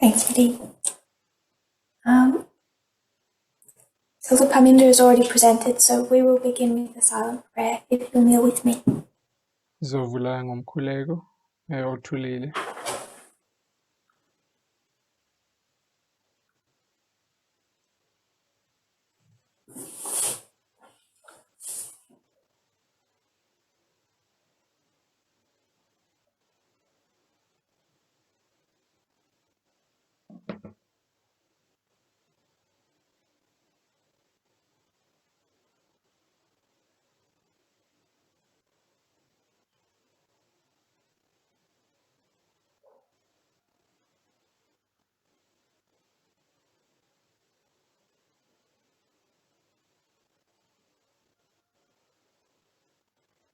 Thanks, Dee. Silver Parminder is already presented, so we will begin with the silent prayer, if you'll kneel with me. Izovula ngomkhuleko othulile.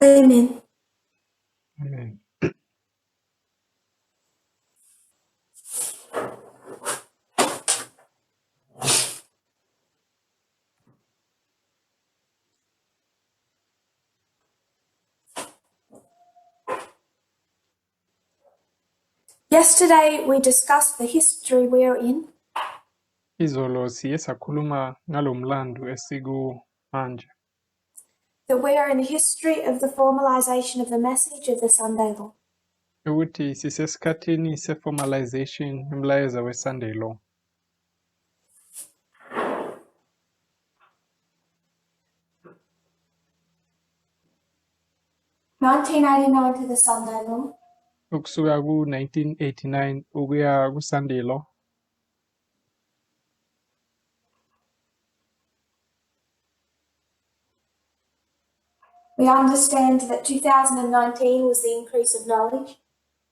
Amen. Amen. Yesterday we discussed the history we are in. Izolo siye sakhuluma ngalomlando esikuwo manje. That we are in the history of the formalization of the message of the Sunday law. Ukuthi sisesikhathini se-formalization yomlayezo we-Sunday law. (1989) to the Sunday law. Ukusuka ku-1989 ukuya ku-Sunday law. We understand that 2019 was the increase of knowledge.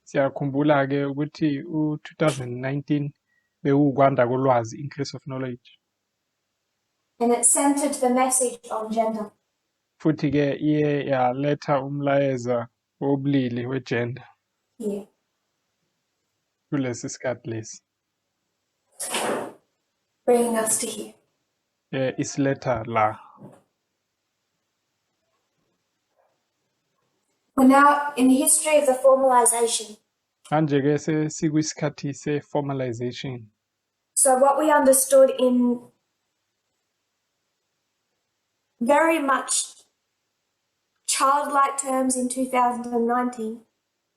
Siyakhumbula-ke ukuthi u-2019 bewukwanda kolwazi, increase of knowledge. And it centered the message on gender. Futhi-ke iye yaletha umlayeza wobulili we-gender. Here. Kulesi sikhathi lesi. Bringing us to here. Isiletha la. We're now in the history of the formalization. Manje-ke sikwisikhathi se-formalization. So what we understood in very much childlike terms in 2019.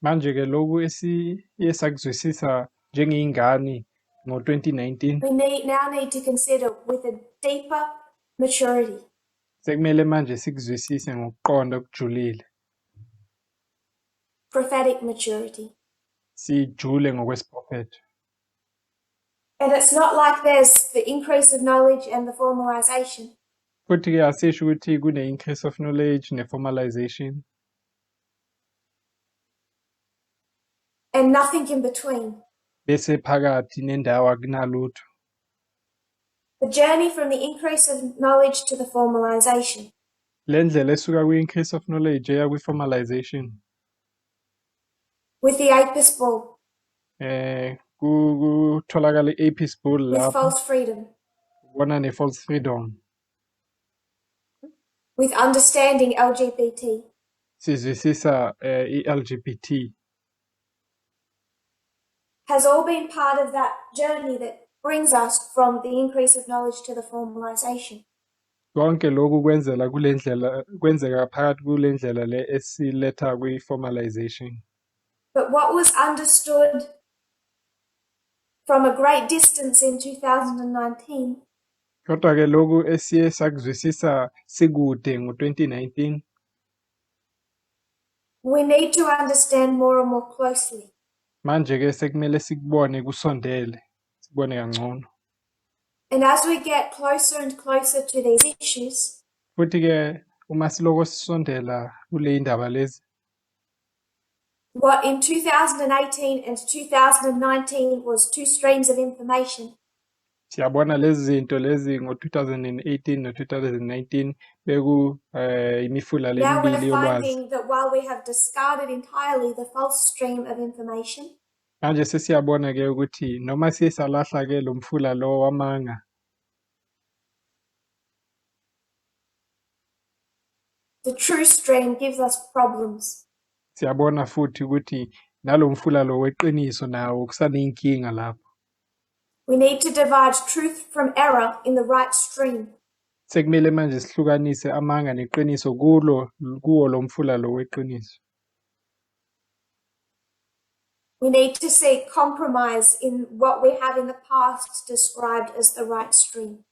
Manje-ke lokhu esiye sakuzwisisa njengeyingane ngo-2019. We now need to consider with a deeper maturity. Sekumele manje sikuzwisise ngokuqonda okujulile. Prophetic maturity. Sijule ngokwesiprofetho. And it's not like there's the increase of knowledge and the formalization. Futhi-ke asisho ukuthi kune-increase of knowledge ne-formalization. And nothing in between. Bese phakathi nendawo akunalutho. The journey from the increase of knowledge to the formalization. Le ndlela esuka kwi-increase of knowledge eya kwi-formalization. With the Apis bull. Kutholakala i-Apis bull With lapho. false freedom. Ubona ne-false freedom. With understanding LGBT. Sizwisisa i-LGBT. Has all been part of that journey that brings us from the increase of knowledge to the formalization. Konke lokhu kwenzeka phakathi kule ndlela le esiletha kwi-formalization. But what was understood from a great distance in 2019. Kodwa-ke lokhu esiye sakuzwisisa sikude ngo-2019. We need to understand more and more closely. Manje-ke sekumele sikubone kusondele, sikubone kangcono. And as we get closer and closer to these issues, Futhi-ke uma siloko sisondela kule indaba lezi, what in 2018 and 2019 was two streams of information. siyabona lezi zinto lezi ngo-2018 no-2019 beku imifula Now we're lemibili yolwazi. finding that while we have discarded entirely the false stream of information, Manje sesiyabona-ke ukuthi noma siye salahla-ke lo mfula lo wamanga, the true stream gives us problems. siyabona futhi ukuthi nalo mfula lo weqiniso nawo kusaneyinkinga lapho. We need to divide truth from error in the right stream. Sekumele manje sihlukanise amanga neqiniso kuwo lo mfula lo weqiniso. We need to seek compromise in what we have in the past described as the right stream.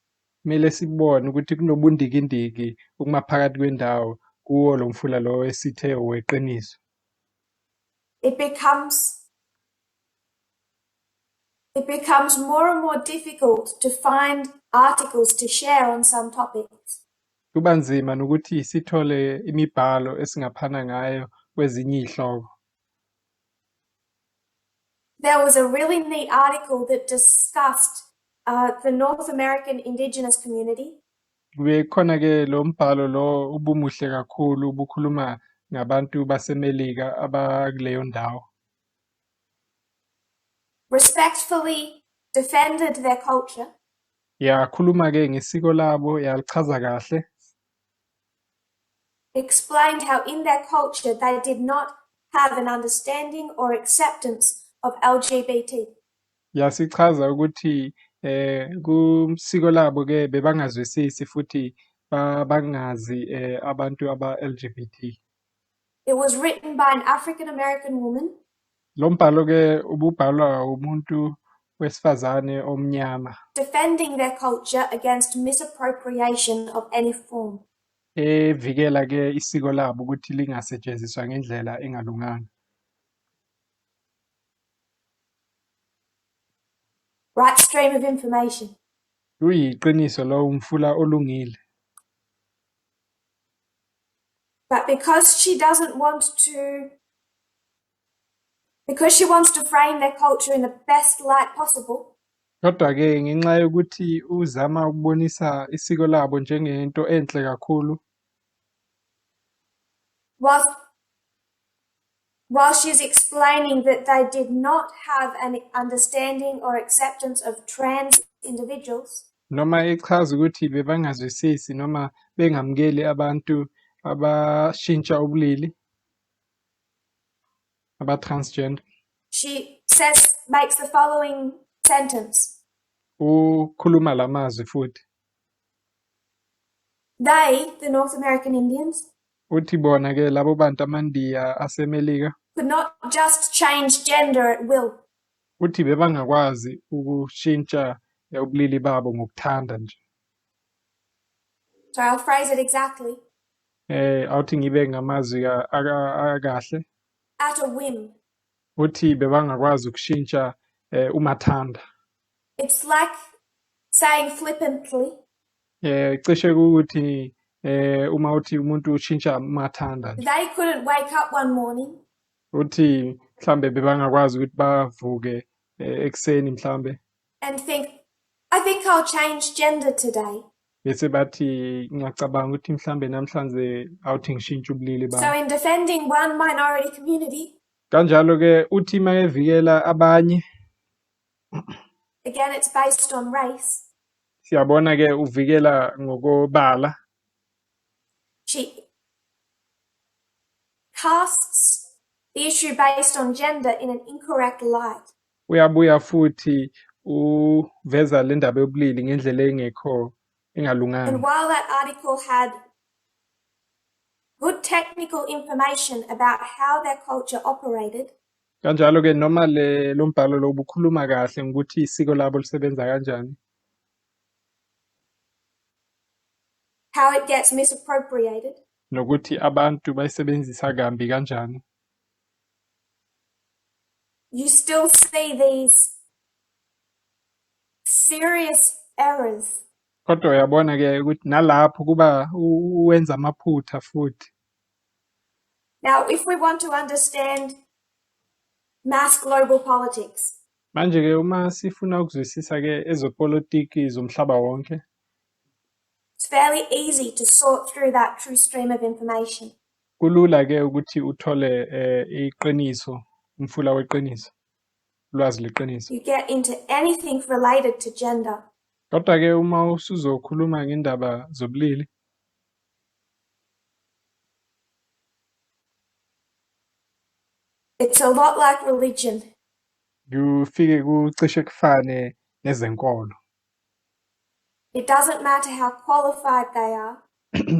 Kumele sibone ukuthi kunobundikindiki ukumaphakathi kwendawo kuwo lo mfula lo esithe weqiniso. It becomes more and more difficult to find articles to share on some topics. Kuba nzima nokuthi sithole imibhalo esingaphana ngayo kwezinye izihloko. There was a really neat article that discussed the North American indigenous community. Kube khona ke lo mbhalo lo ubumuhle kakhulu ubukhuluma ngabantu baseMelika abakuleyo ndawo. Respectfully defended their culture. Yakhuluma ke ngesiko labo yalichaza kahle. Explained how in their culture they did not have an understanding or acceptance of LGBT. Yasichaza ukuthi kusiko labo ke bebangazwisisi futhi bangazi abantu aba-LGBT. It was written by an African American woman. Lo mbhalo ke ububhalwa umuntu wesifazane omnyama. Defending their culture against misappropriation of any form. Evikela ke isiko labo ukuthi lingasetshenziswa ngendlela engalunganga. Right stream of information. Kuyiqiniso lo umfula olungile. But because she wants to frame their culture in the best light possible. Kodwa ke ngenxa yokuthi uzama ukubonisa isiko labo njengento enhle kakhulu. While she's explaining that they did not have an understanding or acceptance of trans individuals. Noma echaza ukuthi bebangazwisisi noma bengamukeli abantu abashintsha ubulili aba-transgender. She makes the following sentence. Ukhuluma lamazwi futhi. They, the North American Indians, uthi bona ke labo bantu amandiya aseMelika could not just change gender at will. uthi bebangakwazi ukushintsha ubulili babo ngokuthanda nje. So I'll phrase it exactly. Awuthi ngibe ngamazwi akahle. At a whim. Uthi bebangakwazi ukushintsha umathanda. It's like saying flippantly. Cishe ukuthi uma uthi umuntu ushintsha umathanda. They couldn't wake up one morning. Uthi mhlambe bebangakwazi ukuthi bavuke ekseni mhlambe. And think, I think I'll change gender today. Bese bathi ngiyacabanga ukuthi mhlambe namhlanje awuthi ngishintshe ubulili bami. So in defending one minority community. Kanjalo ke uthi mayevikela abanye. Again, it's based on race. Siyabona ke uvikela ngokobala. She casts the issue based on gender in an incorrect light. Uyabuya futhi uveza le ndaba yobulili ngendlela engekho engalunganga. And while that article had good technical information about how their culture operated, kanjalo ke noma lo mbhalo lo bukhuluma kahle ngokuthi isiko labo lisebenza kanjani. How it gets misappropriated. Nokuthi abantu bayisebenzisa kambi kanjani. You still see these serious errors. Kodwa uyabona ke ukuthi nalapho kuba uwenza amaphutha futhi. Now, if we want to understand mass global politics. Manje ke uma sifuna ukuzwisisa ke ezopolitiki zomhlaba wonke. It's fairly easy to sort through that true stream of information. Kulula ke ukuthi uthole iqiniso, umfula weqiniso, ulwazi leqiniso. You get into anything related to gender. Kodwa ke uma usuzokhuluma ngendaba zobulili. It's a lot like religion. Kufike kucishe kufane nezenkolo. It doesn't matter how qualified they are.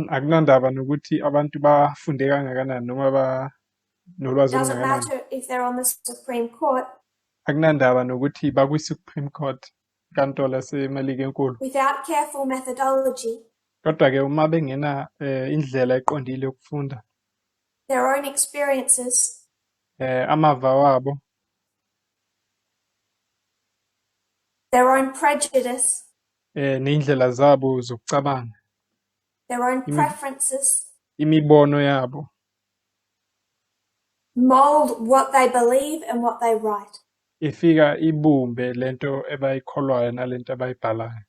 Akunandaba nokuthi abantu bafunde kangakanani noma nolwazi It doesn't olungakanani. matter if they're on the Supreme Court. Akunandaba nokuthi bakwi-Supreme Court, inkantolo yaseMelika enkulu. Without careful methodology, Kodwa-ke uma bengena indlela eqondile yokufunda, their own experiences, amava wabo, their own prejudice, ney'ndlela zabo zokucabanga, their own preferences, imibono yabo, mold what they believe and what they write. ifika ibumbe lento ebayikholwayo nalento abayibhalayo.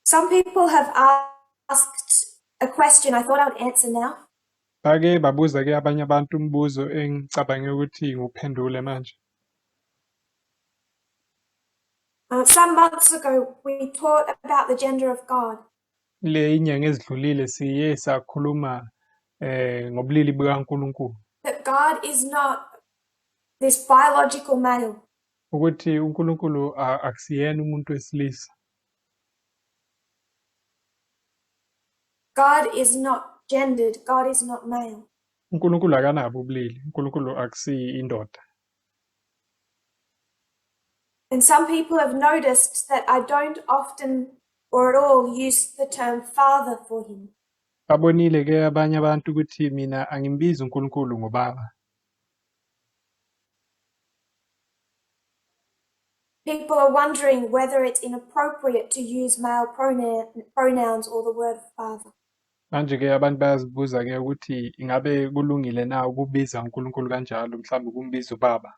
Some people have asked a question I thought I would answer now. Bake babuza-ke abanye abantu umbuzo engicabange ukuthi ngiwuphendule manje. Some months ago, we taught about the gender of God. Le inyanga ezidlulile siye sakhuluma ngobulili bukaNkulunkulu. That God is not this biological male. Ukuthi uNkulunkulu akusiyena umuntu wesilisa. God is not gendered. God is not male. uNkulunkulu akanabo ubulili. uNkulunkulu akusiyi indoda. And some people have noticed that I don't often or at all use the term father for him. Babonile-ke abanye abantu ukuthi mina angimbizi uNkulunkulu ngobaba. People are wondering whether it's inappropriate to use male pronouns or the word father. Manje-ke abantu bayazibuza-ke ukuthi ingabe kulungile na ukubiza uNkulunkulu kanjalo, mhlawumbe ukumbiza ubaba.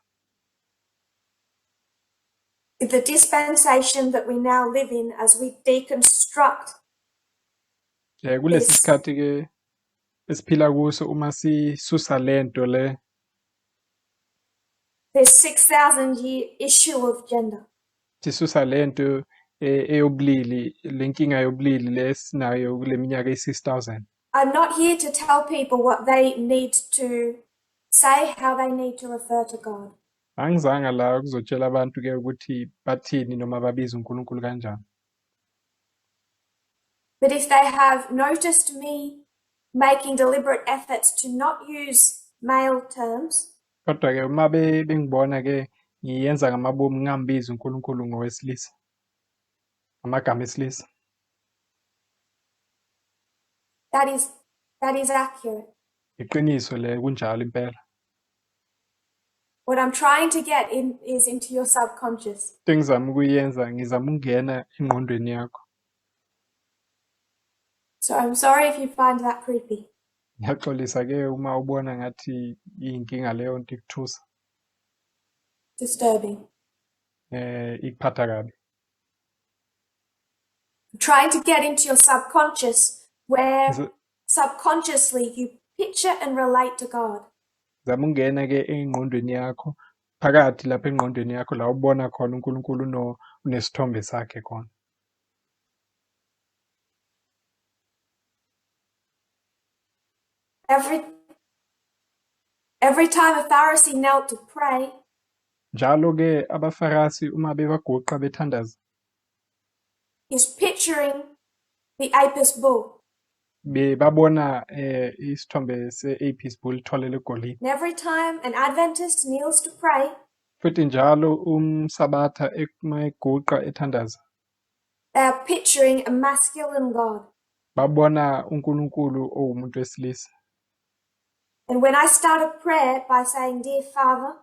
The dispensation that we now live in as we deconstruct Kulesi sikhathi-ke esiphila kuso uma sisusa lento le this 6,000 year issue of gender. sisusa lento eyobulili, lenkinga yobulili lesinayo kule minyaka e-6,000. I'm not here to tell people what they need to say, how they need to refer to God. Angizanga la kuzotshela abantu-ke ukuthi bathini noma babiza uNkulunkulu kanjani. But if they have noticed me making deliberate efforts to not use male terms, Kodwa-ke uma bengibona-ke ngiyenza ngamabomu ngingambizi uNkulunkulu ngowesilisa, amagama esilisa. that is accurate. Iqiniso le kunjalo impela. What I'm trying to get in is into your subconscious. Into engizama ukuyenza, ngizama ukungena engqondweni yakho. So I'm sorry if you find that creepy. Ngiyaxolisa-ke uma ubona ngathi iyinkinga leyo nto ikuthusa, Disturbing. ikuphatha kabi. I'm trying to get into your subconscious where Ngiz- subconsciously you picture and relate to God. Zama ukungena-ke engqondweni yakho, phakathi lapha engqondweni yakho la ubona khona uNkulunkulu unesithombe sakhe khona. Every time a Pharisee knelt to pray, Njalo-ke abafarisi uma bebaguqa bethandaza, he's picturing the Apis bull. babona isithombe se-Apis bull litholele egolide. And every time an Adventist kneels to pray, Futhi njalo umsabatha uma eguqa ethandaza, they are picturing a masculine God. babona uNkulunkulu owumuntu wesilisa. And when I start a prayer by saying, Dear Father,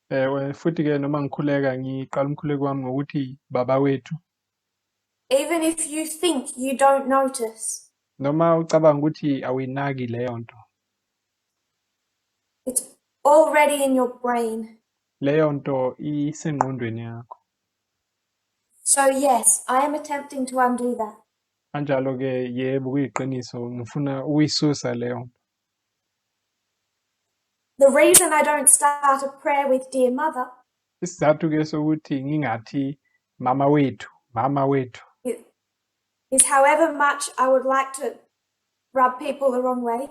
Futhi-ke noma ngikhuleka ngiqala umkhuleko wami ngokuthi baba wethu, even if you think you don't notice, noma ucabanga ukuthi awuyinaki leyo nto, it's already in your brain. leyo nto isengqondweni yakho. So yes, I am attempting to undo that. Kanjalo-ke yebo kuyiqiniso ngifuna ukuyisusa leyo nto. The reason I don't start a prayer with Dear Mother Isizathu-ke sokuthi ngingathi mama wethu, is however much I would like to rub people the wrong way,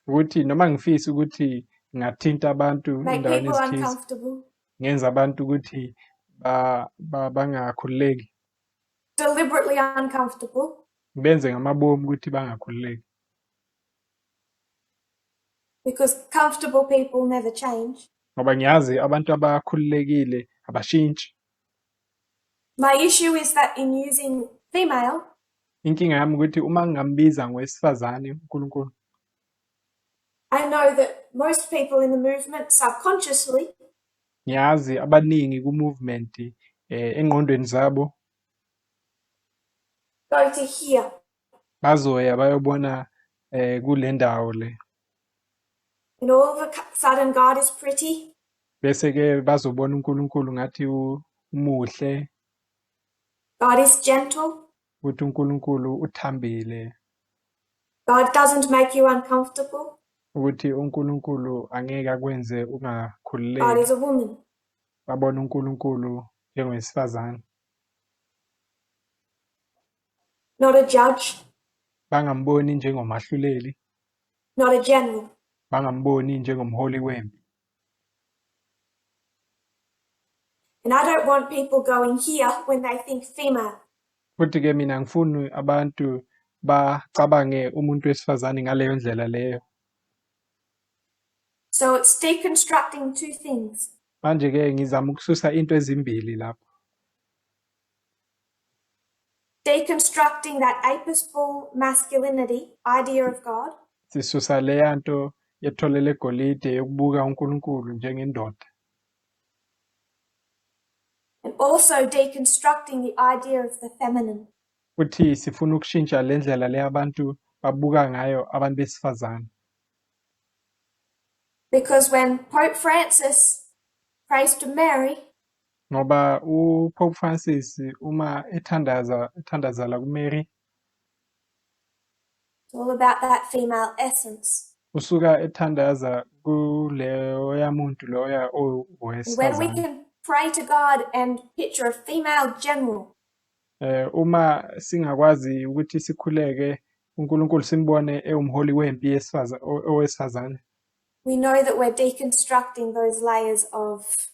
ukuthi noma ngifisa ukuthi ngathinta abantu make endaweni people ezithize uncomfortable, ngenza abantu ukuthi bangakhululeki deliberately uncomfortable, benze ngamabomu ukuthi bangakhululeki because comfortable people never change. ngoba ngiyazi abantu abakhululekile abashintshi. My issue is that in using female, Inkinga yami ukuthi uma ngingambiza ngowesifazane uNkulunkulu, I know that most people in the movement subconsciously ngiyazi abaningi ku-movement engqondweni zabo go to here, bazoya bayobona kule ndawo le, and all of a sudden God is pretty, bese-ke bazobona uNkulunkulu ngathi umuhle, God is gentle, ukuthi uNkulunkulu uthambile, God doesn't make you uncomfortable, ukuthi uNkulunkulu angeke akwenze God ungakhululeki. is a woman. Babona uNkulunkulu njengowesifazane, Not a judge, bangamboni njengomahluleli, not a general. bangamboni njengomholi wempi. And I don't want people going here when they think female. Futhi-ke mina angifuni abantu bacabange umuntu wesifazane ngaleyo ndlela leyo. So it's deconstructing two things. Manje-ke ngizama ukususa into ezimbili lapho. Deconstructing that apostle masculinity idea of God, Sisusa leya nto yetholele egolide yokubuka uNkulunkulu njengendoda. and also deconstructing the idea of the feminine. Futhi sifuna ukushintsha le ndlela le abantu babuka ngayo abantu besifazane. Because when Pope Francis prays to Mary, Ngoba uPope Francis uma ethandazela kuMary it's all about that female essence. usuka ethandaza kuleya muntu loya And when we owesifazane. can pray to God and picture a female general, Uma singakwazi ukuthi sikhuleke uNkulunkulu simbone ewumholi wempi owesifazane, we know that we're deconstructing those layers of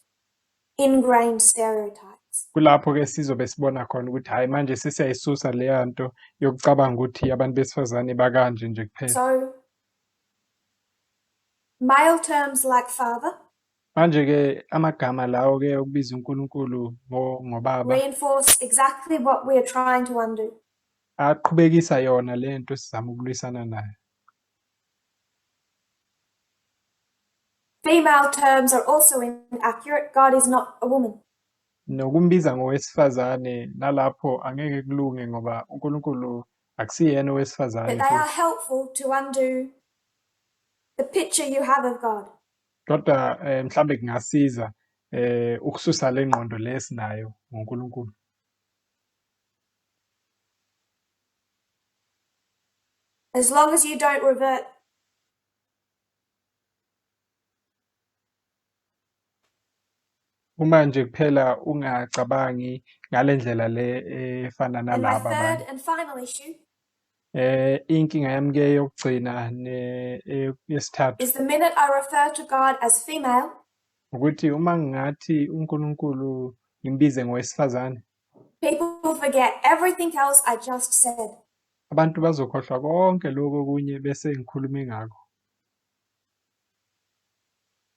ingrained stereotypes. kulapho-ke sizobe sibona khona ukuthi hhayi manje sesiyayisusa leya nto yokucabanga ukuthi abantu besifazane bakanje nje kuphela. So, male terms like father Manje-ke amagama lawo-ke okubiza uNkulunkulu ngobaba reinforce exactly what we are trying to undo. aqhubekisa yona le nto sizama ukulwisana nayo. Female terms are also inaccurate. God is not a woman. Nokumbiza ngowesifazane nalapho angeke kulunge ngoba uNkulunkulu akusiyena But owesifazane they are futhi. helpful to undo the picture you have of God. Kodwa mhlambe kungasiza ukususa le ngqondo le esinayo ngoNkulunkulu. As long as you don't revert Uma nje kuphela ungacabangi ngale ndlela le efana And my nalaba third abanye. and final issue Inkinga yami-ke yokugcina yesithathu is the minute I refer to God as female, ukuthi uma ngingathi uNkulunkulu ngimbize ngowesifazane, people forget everything else I just said. abantu bazokhohlwa konke lokho okunye bese ngikhulume ngakho.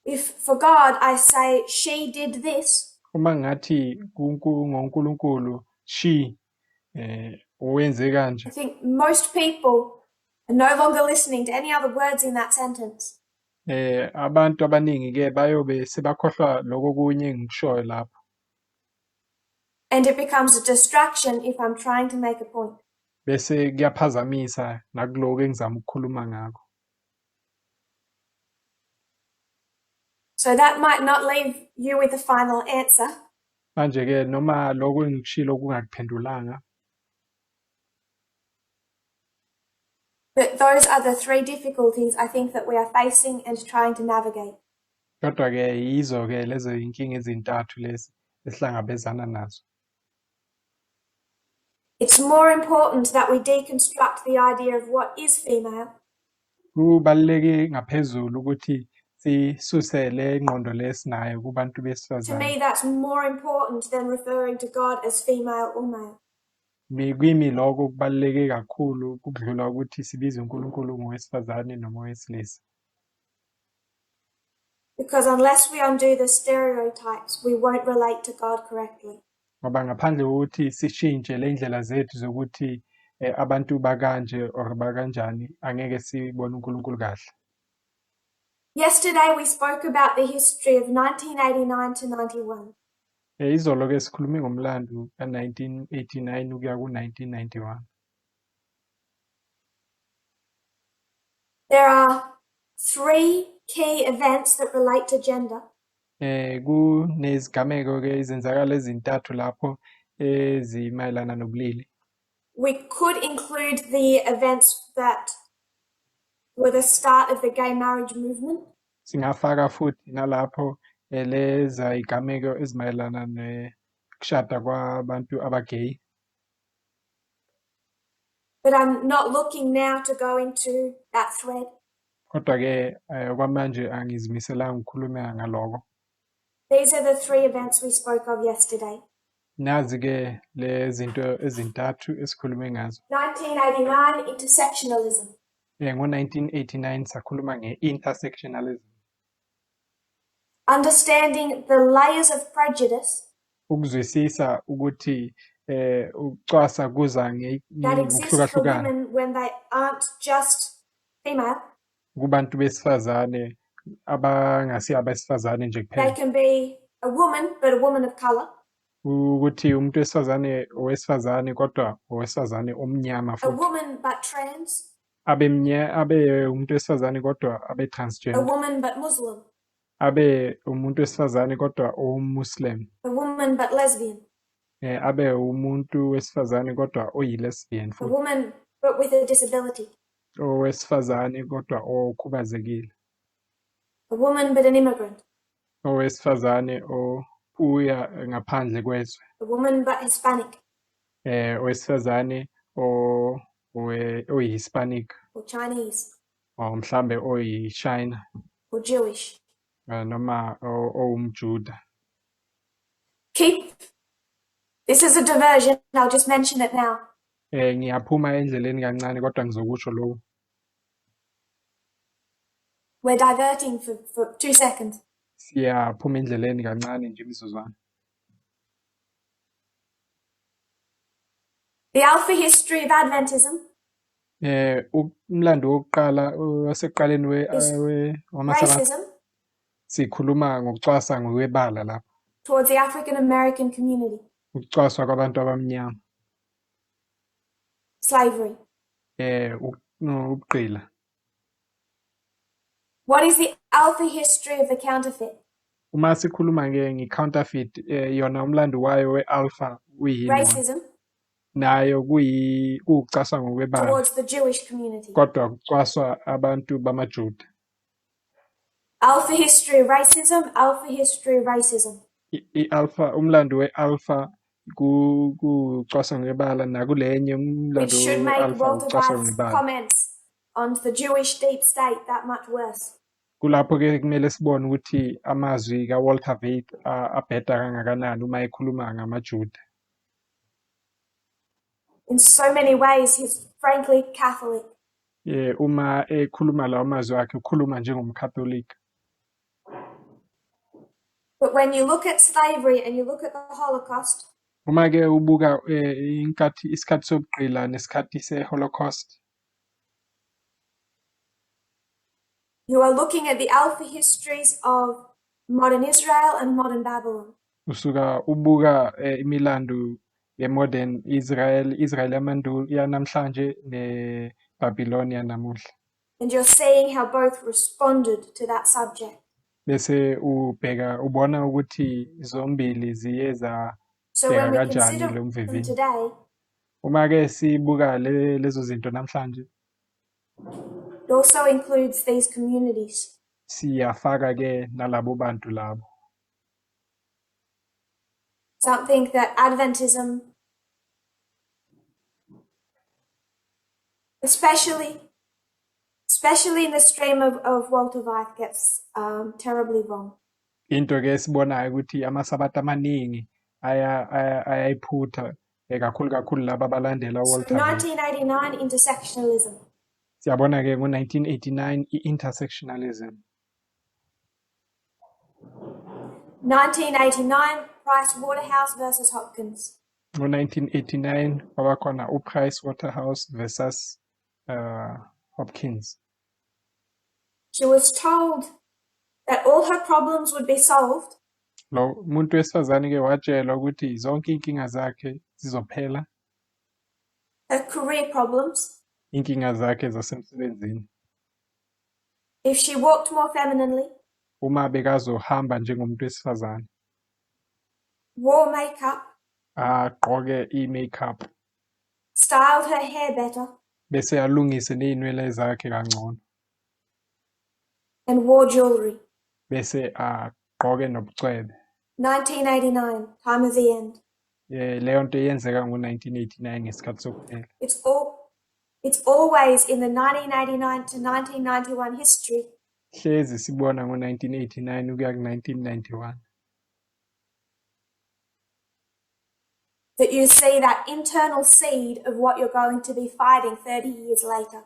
If for God I say she did this, Uma ngingathi ngoNkulunkulu she wenze kanje, I think most people are no longer listening to any other words in that sentence. abantu abaningi-ke bayobe sebakhohlwa lokho kunye engikushoyo lapho. And it becomes a distraction if I'm trying to make a point. Bese kuyaphazamisa nakuloko engizama ukukhuluma ngakho. So that might not leave you with a final answer, Manje-ke noma lokho engikushilo kungakuphendulanga, but those are the three difficulties I think that we are facing and trying to navigate. kodwa-ke yizo-ke lezo yinkinga ezintathu lezi esihlangabezana nazo. It's more important that we deconstruct the idea of what is female kubaluleke ngaphezulu ukuthi sisuse le ngqondo lesinayo kubantu To besifazane. me, that's more important than referring to God as female or male. Kimi lokho kubaluleke kakhulu kudlula ukuthi sibize uNkulunkulu ngowesifazane noma owesilisa. Because unless we undo the stereotypes, we won't relate to God correctly. Ngoba ngaphandle kokuthi sishintshe le ndlela zethu zokuthi abantu bakanje or bakanjani angeke sibone uNkulunkulu kahle. Yesterday, we spoke about the history of 1989 to 91. Izolo-ke sikhulume ngomlando ka-1989 ukuya ku-1991. There are 3 key events that relate to gender. Kunezigameko-ke izenzakalo ezintathu lapho ezimayelana nobulili. We could include the events that were the start of the gay marriage movement. Singafaka futhi nalapho leza igameko ezimayelana nokushada kwabantu abagay. But I'm not looking now to go into that thread. Kodwa-ke kwamanje angizimiselanga ukukhuluma ngaloko. These are the 3 events we spoke of yesterday. Nazi-ke le zinto ezintathu esikhulume ngazo. 1989, intersectionalism. Ngo-1989 sakhuluma nge-intersectionalism. Understanding the layers of prejudice Ukuzwisisa ukuthi ukucwasa kuza that exist for ngokuhlukahlukana women when they aren't just female. kubantu besifazane abangasi abesifazane nje They kuphela. can be a woman, but a woman of color. Ukuthi umuntu owesifazane kodwa owesifazane omnyama A futhi. woman, but trans. Abe umuntu wesifazane kodwa abe A transgender. woman, but Muslim. Abe umuntu wesifazane kodwa Muslim. A woman, but lesbian. Abe umuntu wesifazane kodwa oyi-lesbian A futhi. woman, but with a disability. Owesifazane kodwa okhubazekile. A woman, but an immigrant. Owesifazane obuya ngaphandle kwezwe. A woman, but Hispanic. Owesifazane oyi-Hispanic Or Chinese. or mhlambe oyi-China Or Jewish. noma owumJuda. This is a diversion. I'll just mention it now. Ngiyaphuma endleleni kancane kodwa ngizokusho lokho. We're diverting for 2 seconds. Siyaphuma endleleni kancane nje imizuzwana. The Alpha history of Adventism Umlando wokuqala wasekuqaleni wamasabatha racism sikhuluma ngokucwasa ngokwebala lapha. towards the African American community. Ukucwaswa kwabantu abamnyama. Slavery. Ukugqila. What is the Alpha history of the counterfeit? Uma sikhuluma nge-counterfeit yona umlando wayo we-alpha uyini wona? Racism Nayo kuwucwaswa ngokwebala towards the Jewish community. kodwa kucwaswa abantu bamaJuda. Alpha history racism, Alpha history racism. I-alpha umlando we-alpha kucwaswa ngokwebala nakulenye Which umlando should make we-alpha Walter ucwaswa White's ngokwebala. comments on the Jewish deep state that much worse. Kulapho-ke kumele sibone ukuthi amazwi ka-Walter White abheda kangakanani uma ekhuluma ngamaJuda. In so many ways, he's frankly Catholic. Uma ekhuluma lawo mazwi akhe ukhuluma njengomkhatholika. But when you look at slavery and you look at the Holocaust, Uma-ke ubuka isikhathi sobugqila nesikhathi se-Holocaust, you are looking at the Alpha histories of modern Israel and modern Babylon. usuka ubuka imilando ye-modern Israel yanamhlanje ne-Babylon yanamuhla. And you're seeing how both responded to that subject. Bese ubona ukuthi zombili ziye So when we zabheka kanjani consider lo them mvivinyo. today, Uma-ke sibuka lezo zinto namhlanje, it also includes these communities. siyafaka-ke nalabo bantu labo. Something that Adventism, especially especially in the stream of Walter Weiss, gets terribly wrong. Into ke esibonayo ukuthi amasabatha amaningi ayayiphutha kakhulu laba abalandela So uWalter Weiss. 1989, intersectionalism. Siyabona ke ngo-1989 i-intersectionalism. 1989, Price Waterhouse versus Hopkins. Ngo-1989 kwaba khona uPrice Waterhouse versus Hopkins. She was told that all her problems would be solved Lo muntu wesifazane ke watshelwa ukuthi zonke inkinga zakhe zizophela, her career problems, inkinga zakhe zasemsebenzini, if she walked more femininely, uma bekazohamba njengomuntu wesifazane, wore makeup, agqoke i-makeup, styled her hair better, bese alungise ney'nwele zakhe kangcono, and wore jewelry. bese agqoke nobucwebe. 1989, time of the end. Leyo nto yenzeka ngo-1989 ngesikhathi sokuphela. It's always in the 1989 to 1991 history Hlezi sibona ngo-1989 ukuya ku-1991 that you see that internal seed of what you're going to be fighting 30 years later.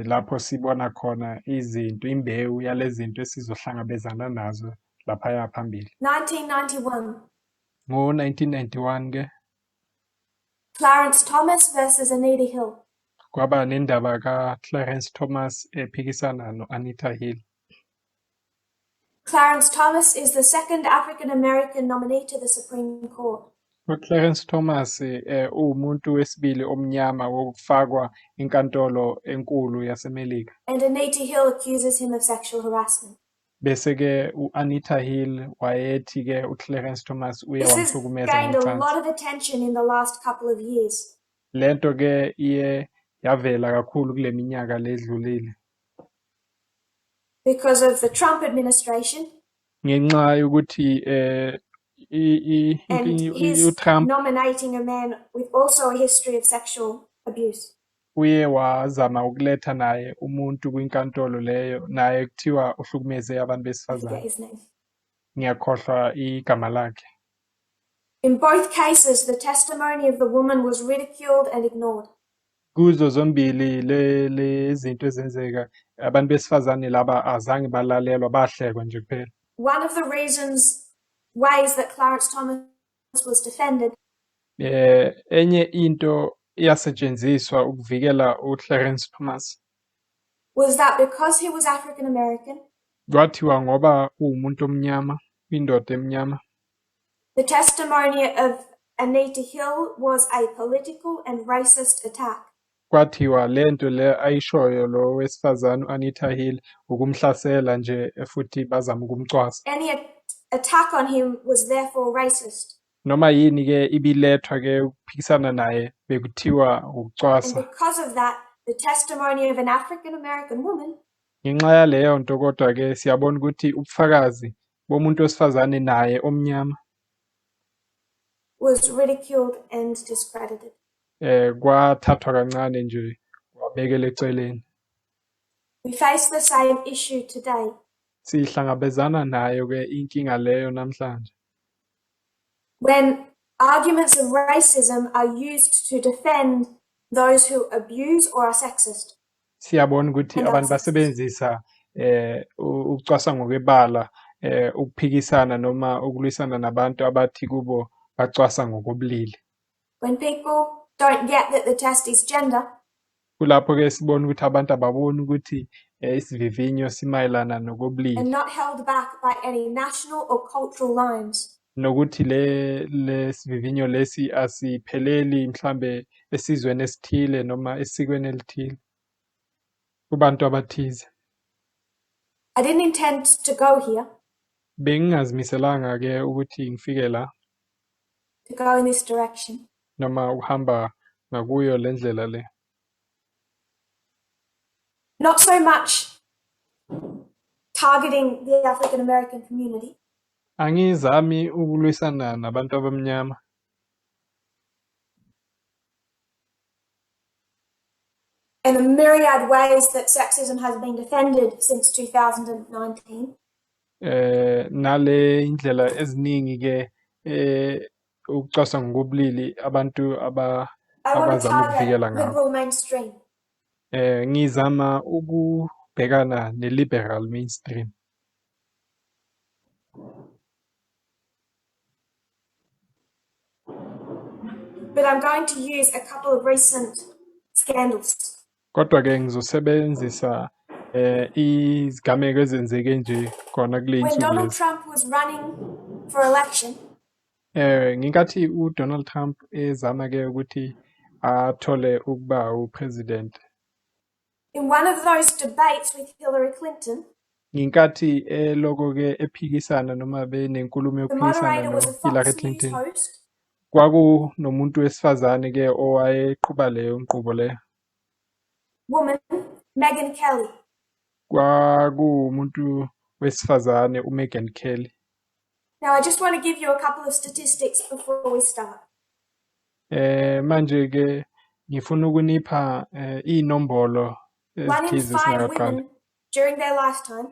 Lapho sibona khona izinto, imbewu yalezi zinto esizohlangabezana nazo laphaya phambili. 1991, Ngo-1991 ke Clarence Thomas versus Anita Hill. kwaba nendaba ka-Clarence Thomas ephikisana no-Anita Hill. Clarence Thomas is the second African American nominee to the Supreme Court. uClarence Thomas uwumuntu wesibili omnyama wokufakwa inkantolo enkulu yaseMelika. And Anita Hill accuses him of sexual harassment. Bese ke u-Anita Hill wayethi ke uClarence Thomas uye This has wamhlukumeza gained a ngocansi. lot of attention in the last couple of years Lento ke iye yavela kakhulu kule minyaka ledlulile because of the Trump administration ngenxa yokuthi and his uTrump nominating a man with also a history of sexual abuse. uye wazama ukuletha naye umuntu kwinkantolo leyo naye kuthiwa uhlukumeze abantu I forget besifazane. his name. Ngiyakhohlwa igama lakhe. In both cases, the testimony of the woman was ridiculed and ignored. Kuzo zombili le zinto ezenzeka abantu besifazane laba azange balalelwa, bahlekwa nje kuphela. One of the ways that Clarence Thomas was defended Enye into yasetshenziswa ukuvikela uClarence Thomas was that because he was African American, kwathiwa ngoba uwumuntu omnyama, indoda emnyama, the testimony of Anita Hill was a political and racist attack. kwathiwa lento le ayishoyo lo wesifazane uAnita Hill ukumhlasela nje futhi bazama ukumcwasa. Any attack on him was therefore racist. Noma yini ke ibilethwa ke ukuphikisana naye bekuthiwa And ukucwasa. because of that, the testimony of an African American woman Ngenxa yaleyo nto kodwa ke siyabona ukuthi ubufakazi bomuntu wesifazane naye omnyama was ridiculed and discredited. kwathathwa kancane nje wabekela eceleni. We face the same issue today. Sihlangabezana nayo ke inkinga leyo namhlanje. When arguments of racism are used to defend those who abuse or are sexist. Siyabona ukuthi And abantu that's- basebenzisa ukucwasa ngokwebala ukuphikisana noma ukulwisana nabantu abathi kubo bacwasa ngokobulili. When people don't get that the test is gender, Kulapho ke sibona ukuthi abantu ababoni ukuthi isivivinyo simayelana nokobulili and not held back by any national or cultural lines. nokuthi le sivivinyo lesi asipheleli mhlambe esizweni esithile noma esikweni elithile kubantu abathize. I didn't intend to go here, Bengingazimiselanga ke ukuthi ngifike la to go in this direction. noma uhamba ngakuyo le ndlela le. Not so much targeting the African American community, Angizami ukulwisana nabantu abamnyama and the myriad ways that sexism has been defended since 2019. Nale indlela eziningi ke ukucwaswa ngokobulili abantu I want to abazama ukuvikela target ngabo. liberal mainstream. Ngizama ukubhekana ne-liberal mainstream. But I'm going to use a couple of recent scandals. Kodwa ke ngizosebenzisa izigameko ezenzeke nje khona kule When insuku Donald lezi. Trump was running for election, Ngingathi uDonald Trump ezama ke ukuthi athole ukuba upresident. in one of those debates with Hillary Clinton, Nginkathi lokho ke ephikisana noma benenkulumo the yokuphikisana moderator was a no-Hillary Fox News Clinton, host kwakunomuntu wesifazane ke owayeqhuba leyo nkqubo leyo. woman, Megyn Kelly. Kwakuwumuntu wesifazane uMeghan Kelly. Now, I just want to give you a couple of statistics before we start. Manje ke ngifuna ukunipha inombolo 1 in ezithize 5 singaqala. women during their lifetime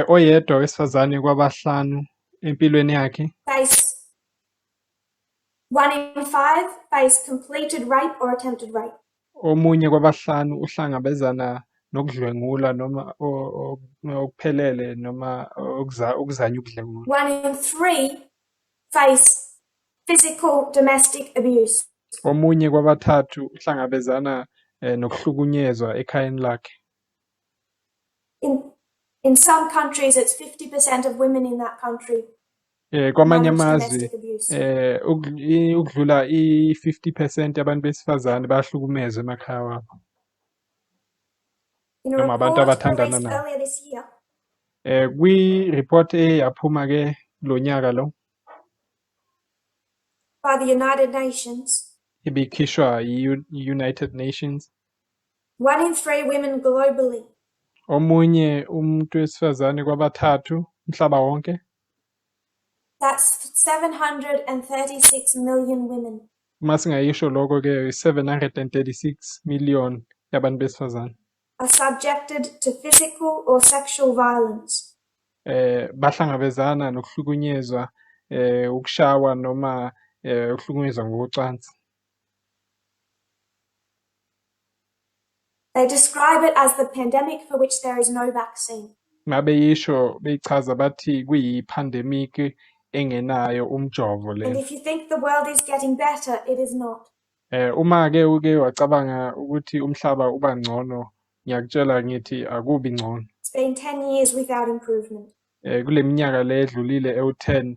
Oyedwa wesifazane kwabahlanu empilweni yakhe, face 1 in 5 face completed rape or attempted rape. omunye kwabahlanu uhlangabezana nokudlwengula noma okuphelele noma ukuzanya ukudlwengula. 1 in 3 face physical domestic abuse. Omunye kwabathathu uhlangabezana nokuhlukunyezwa ekhayeni lakhe. In some countries, it's 50% of women in that country Kwamanye manage amazwe domestic abuse. ukudlula i-50% yabantu besifazane bayahlukumezwa emakhaya wabo In a noma abantu report abathandana released nabo. earlier this year, Kwi-report eyaphuma ke lo nyaka lo by the United Nations, ibikhishwa yi-United Nations, 1 in 3 women globally omunye umuntu wesifazane kwabathathu umhlaba wonke, that's 736 million women uma singayisho lokho ke 736 million yabantu besifazane are subjected to physical or sexual violence. bahlangabezana nokuhlukunyezwa ukushawa noma ukuhlukunyezwa ngokocansi. They describe it as the pandemic for which there is no vaccine. Mabeyisho beyichaza bathi kuyi-pandemic engenayo umjovo And le. if you think the world is getting better, it is not. Uma ke uke wacabanga ukuthi umhlaba uba ngcono, ngiyakutshela ngithi akubi ngcono. It's been 10 years without improvement. Kule minyaka le edlulile ewu10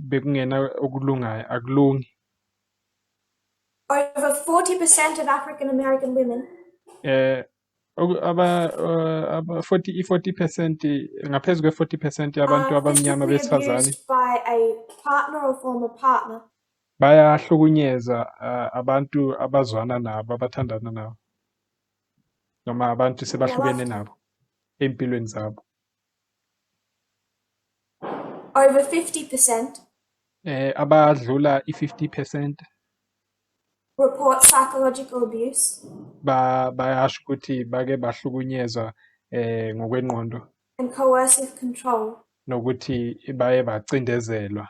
bekungena okulungayo, akulungi. Over 40% of African American women 40% ngaphezu kwe-40% yabantu are abamnyama physically besifazane abused by a partner or former partner bayahlukunyezwa abantu abazwana nabo, abathandana nabo noma abantu sebahlukene lifetime. nabo empilweni zabo. Over 50% Abadlula i-50% report psychological abuse bayasho ukuthi bake bahlukunyezwa ngokwengqondo and coercive control. nokuthi baye bacindezelwa,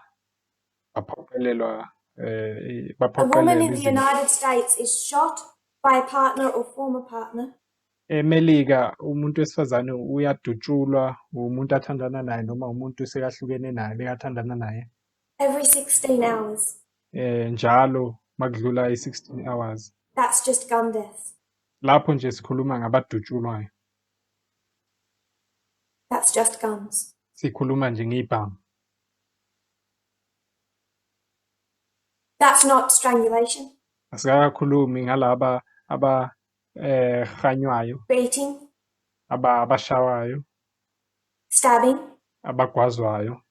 baphoqelelwa A woman in the izinto. United States is shot by a partner or former partner eMelika umuntu wesifazane uyadutshulwa umuntu athandana naye noma umuntu sekahlukene naye bekathandana naye every 16 hours. njalo makudlula i-16 hours. That's just gun deaths. Lapho nje sikhuluma ngabadutshulwayo, That's just guns. sikhuluma nje ngebhamu. That's not strangulation, Asikakhulumi ngalaba hanywayo, beating, abashawayo, stabbing. abagwazwayo.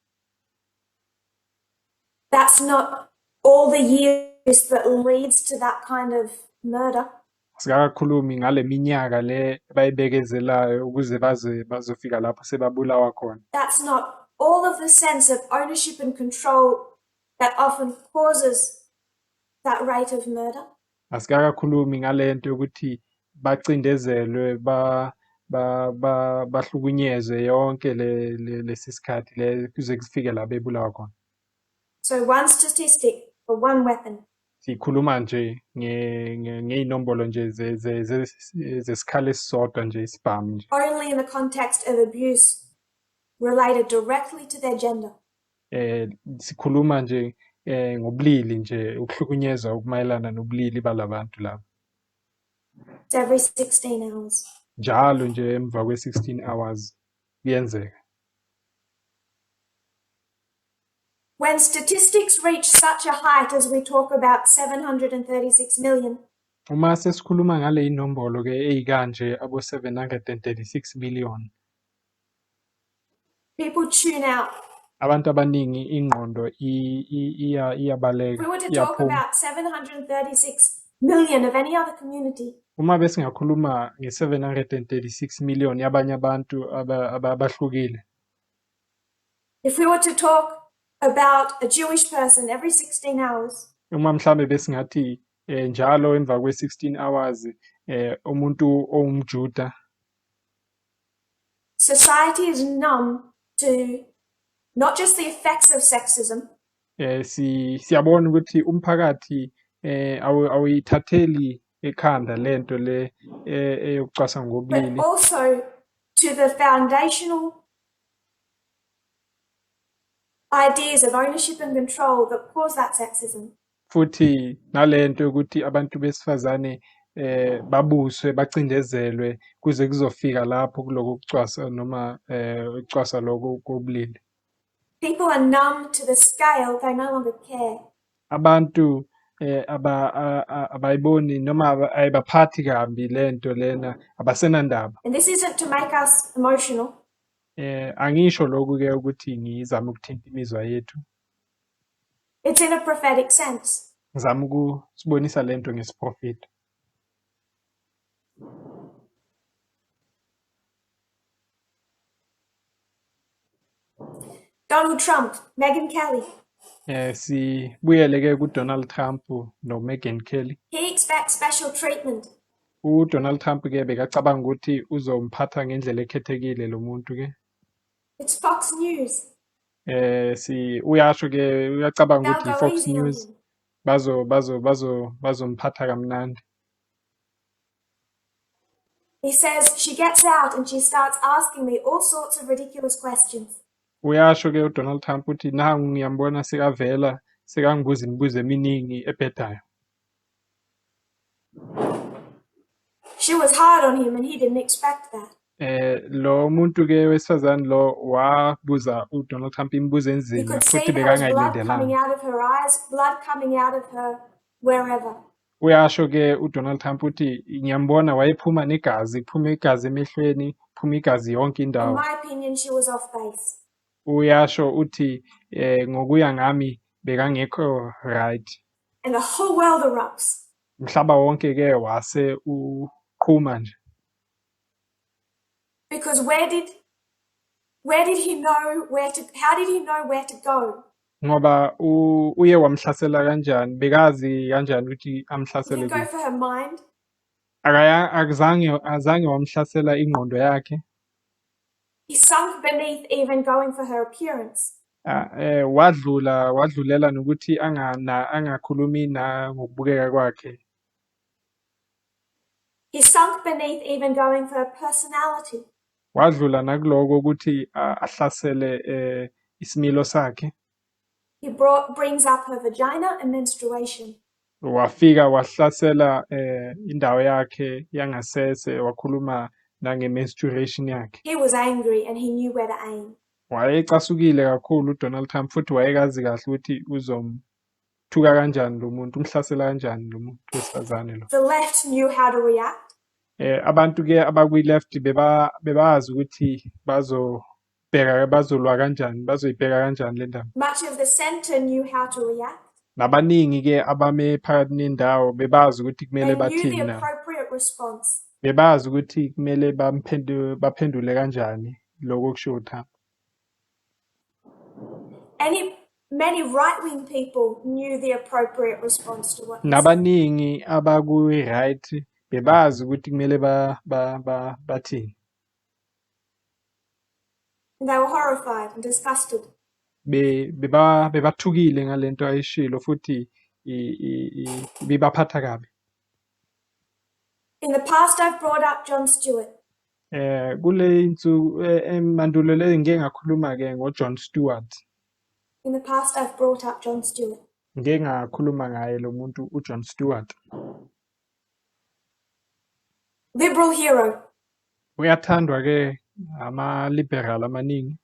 That's not all the years that leads to that kind of murder. Asikakhulumi ngale minyaka le bayibekezelayo ukuze bazofika lapho sebabulawa khona. That's not all of the sense of ownership and control that often causes that rate of murder. Asikakhulumi ngale nto ukuthi bacindezelwe bahlukunyezwe yonke lesi sikhathi kuze kufike la bebulawa khona. So one statistic for one weapon. Sikhuluma nje ngey'nombolo nje zesikhala esisodwa nje isibhamu nje. Only in the context of abuse related directly to their gender. Sikhuluma nje ngobulili nje ukuhlukunyezwa okumayelana nobulili balabantu laba. It's every 16 hours. Njalo nje emva kwe-16 hours kuyenzeka. When statistics reach such a height as we talk about 736 million, Uma sesikhuluma ngale inombolo ke eyikanje abo 736 million. people tune out. Abantu abaningi ingqondo iyabaleka. If we were to talk about 736 million of any other community, Uma besingakhuluma nge-736 million yabanye abantu abahlukile. if we were to talk about a Jewish person every 16 hours, Uma mhlambe besingathi njalo emva kwe-16 hours umuntu owumJuda, society is numb to not just the effects of sexism, siyabona ukuthi umphakathi awuyithatheli ekhanda lento le eyokucwasa but ngobulili, also to the foundational ideas of ownership and control that cause that sexism. futhi nalento yokuthi abantu besifazane babuswe bacindezelwe kuze kuzofika lapho kuloko kucwasa noma ukucwasa lokho kobulili. People are numb to the scale, they no longer care. Abantu abayiboni noma ayibaphathi kabi lento lena, abasenandaba. And this isn't to make us emotional. Angisho lokhu ke ukuthi ngizama ukuthinta imizwa yethu. It's in a prophetic sense. Ngizama ukusibonisa lento ngesiprofita. Donald Trump, Megyn Kelly. Sibuyele ke kuDonald Trump noMeghan Kelly. He expects special treatment. UDonald Trump ke bekacabanga ukuthi uzomphatha ngendlela ekhethekile lo muntu ke. It's Fox News. Uyasho ke uyacabanga They'll ukuthi go Fox easy on News him. bazomphatha kamnandi. He says she gets out and she starts asking me all sorts of ridiculous questions. Uyasho ke uDonald Trump uthi nangu ngiyambona sekavela sekangibuza imibuzo eminingi ebhedayo. She was hard on him and he didn't expect that. Lo muntu ke wesifazane lo wabuza uDonald Trump imibuzo You enzima could see futhi there was blood coming bekangayilindelanga. out of her eyes, blood coming out of her wherever. Uyasho ke uDonald Trump uthi ngiyambona wayephuma negazi, kuphuma igazi emehlweni, kuphuma igazi yonke In indawo. my opinion, she was off base. Uyasho uthi ngokuya ngami bekangekho right. And the whole world erupts. Umhlaba wonke ke wase uqhuma nje. Because how did he know where to go? Ngoba uye wamhlasela kanjani, bekazi kanjani ukuthi He amhlasele didn't go kuphi. for her mind. Azange wamhlasela ingqondo yakhe. He sunk beneath even going for her appearance. Wadlulela nokuthi angakhulumi ngokubukeka kwakhe. He sunk beneath even going for her personality. Wadlula nakuloko ukuthi ahlasele isimilo sakhe. He brings up her vagina and menstruation. Wafika wahlasela indawo yakhe yangasese, wakhuluma nange-menstruation yakhe. He was angry and he knew where to aim. Wayecasukile kakhulu uDonald Trump futhi wayekazi kahle ukuthi uzomthuka kanjani lo muntu, umhlasela kanjani lo muntu wesifazane lo. The left knew how to react. Abantu ke abakwi-left bebazi ukuthi bazolwa kanjani, bazoyibheka kanjani le ndaba. Much of the center knew how to react. Nabaningi ke abame phakathi nendawo bebazi ukuthi kumele They knew bathini the na. appropriate response. Bebazi ukuthi kumele baphendule kanjani lokho kusho Trump. Many right-wing people knew the appropriate response to what he said. Nabaningi abaku-right bebazi ukuthi kumele bathini. And they were horrified and disgusted. Bebathukile ngalento ayishilo futhi ibibaphatha kabi. In the past, I've brought up John Stewart. Kule insuku emandulo le ngeke ngakhuluma ke ngoJohn Stewart. In the past, I've brought up John Stewart. Ngeke ngakhuluma ngaye lo muntu uJohn Stewart. Liberal hero. Uyathandwa ke ama-liberal amaningi.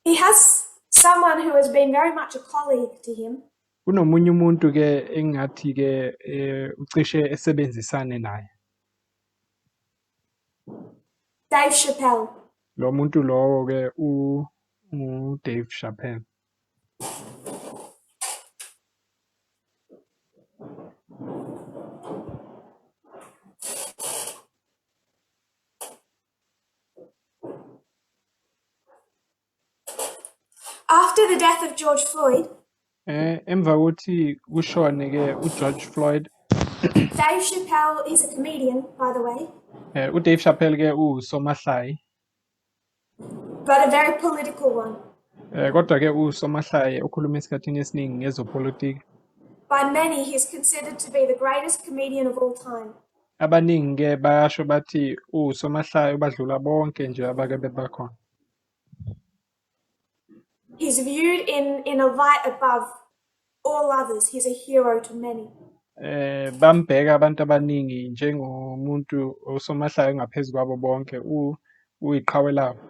He has someone who has been very much a colleague to him. Kunomunye umuntu ke engathi ke ucishe esebenzisane naye. Dave Chappelle. Lo muntu lowo ke Dave Chappelle. After the death of George Floyd, Emva kokuthi kushone ke uGeorge Floyd. Dave Chappelle is a comedian, by the way. uDave Chappelle ke usomahlaya. But a very political one. Kodwa ke usomahlaya okhuluma esikhathini esiningi ngezopolitiki. By many, he's considered to be the greatest comedian of all time. Abaningi ke bayasho bathi usomahlaya ubadlula bonke nje abake bebakhona. He's viewed in a light above all others. He's a hero to many. Bambheka abantu abaningi njengomuntu osomahlaya ngaphezulu kwabo bonke uyiqhawe labo.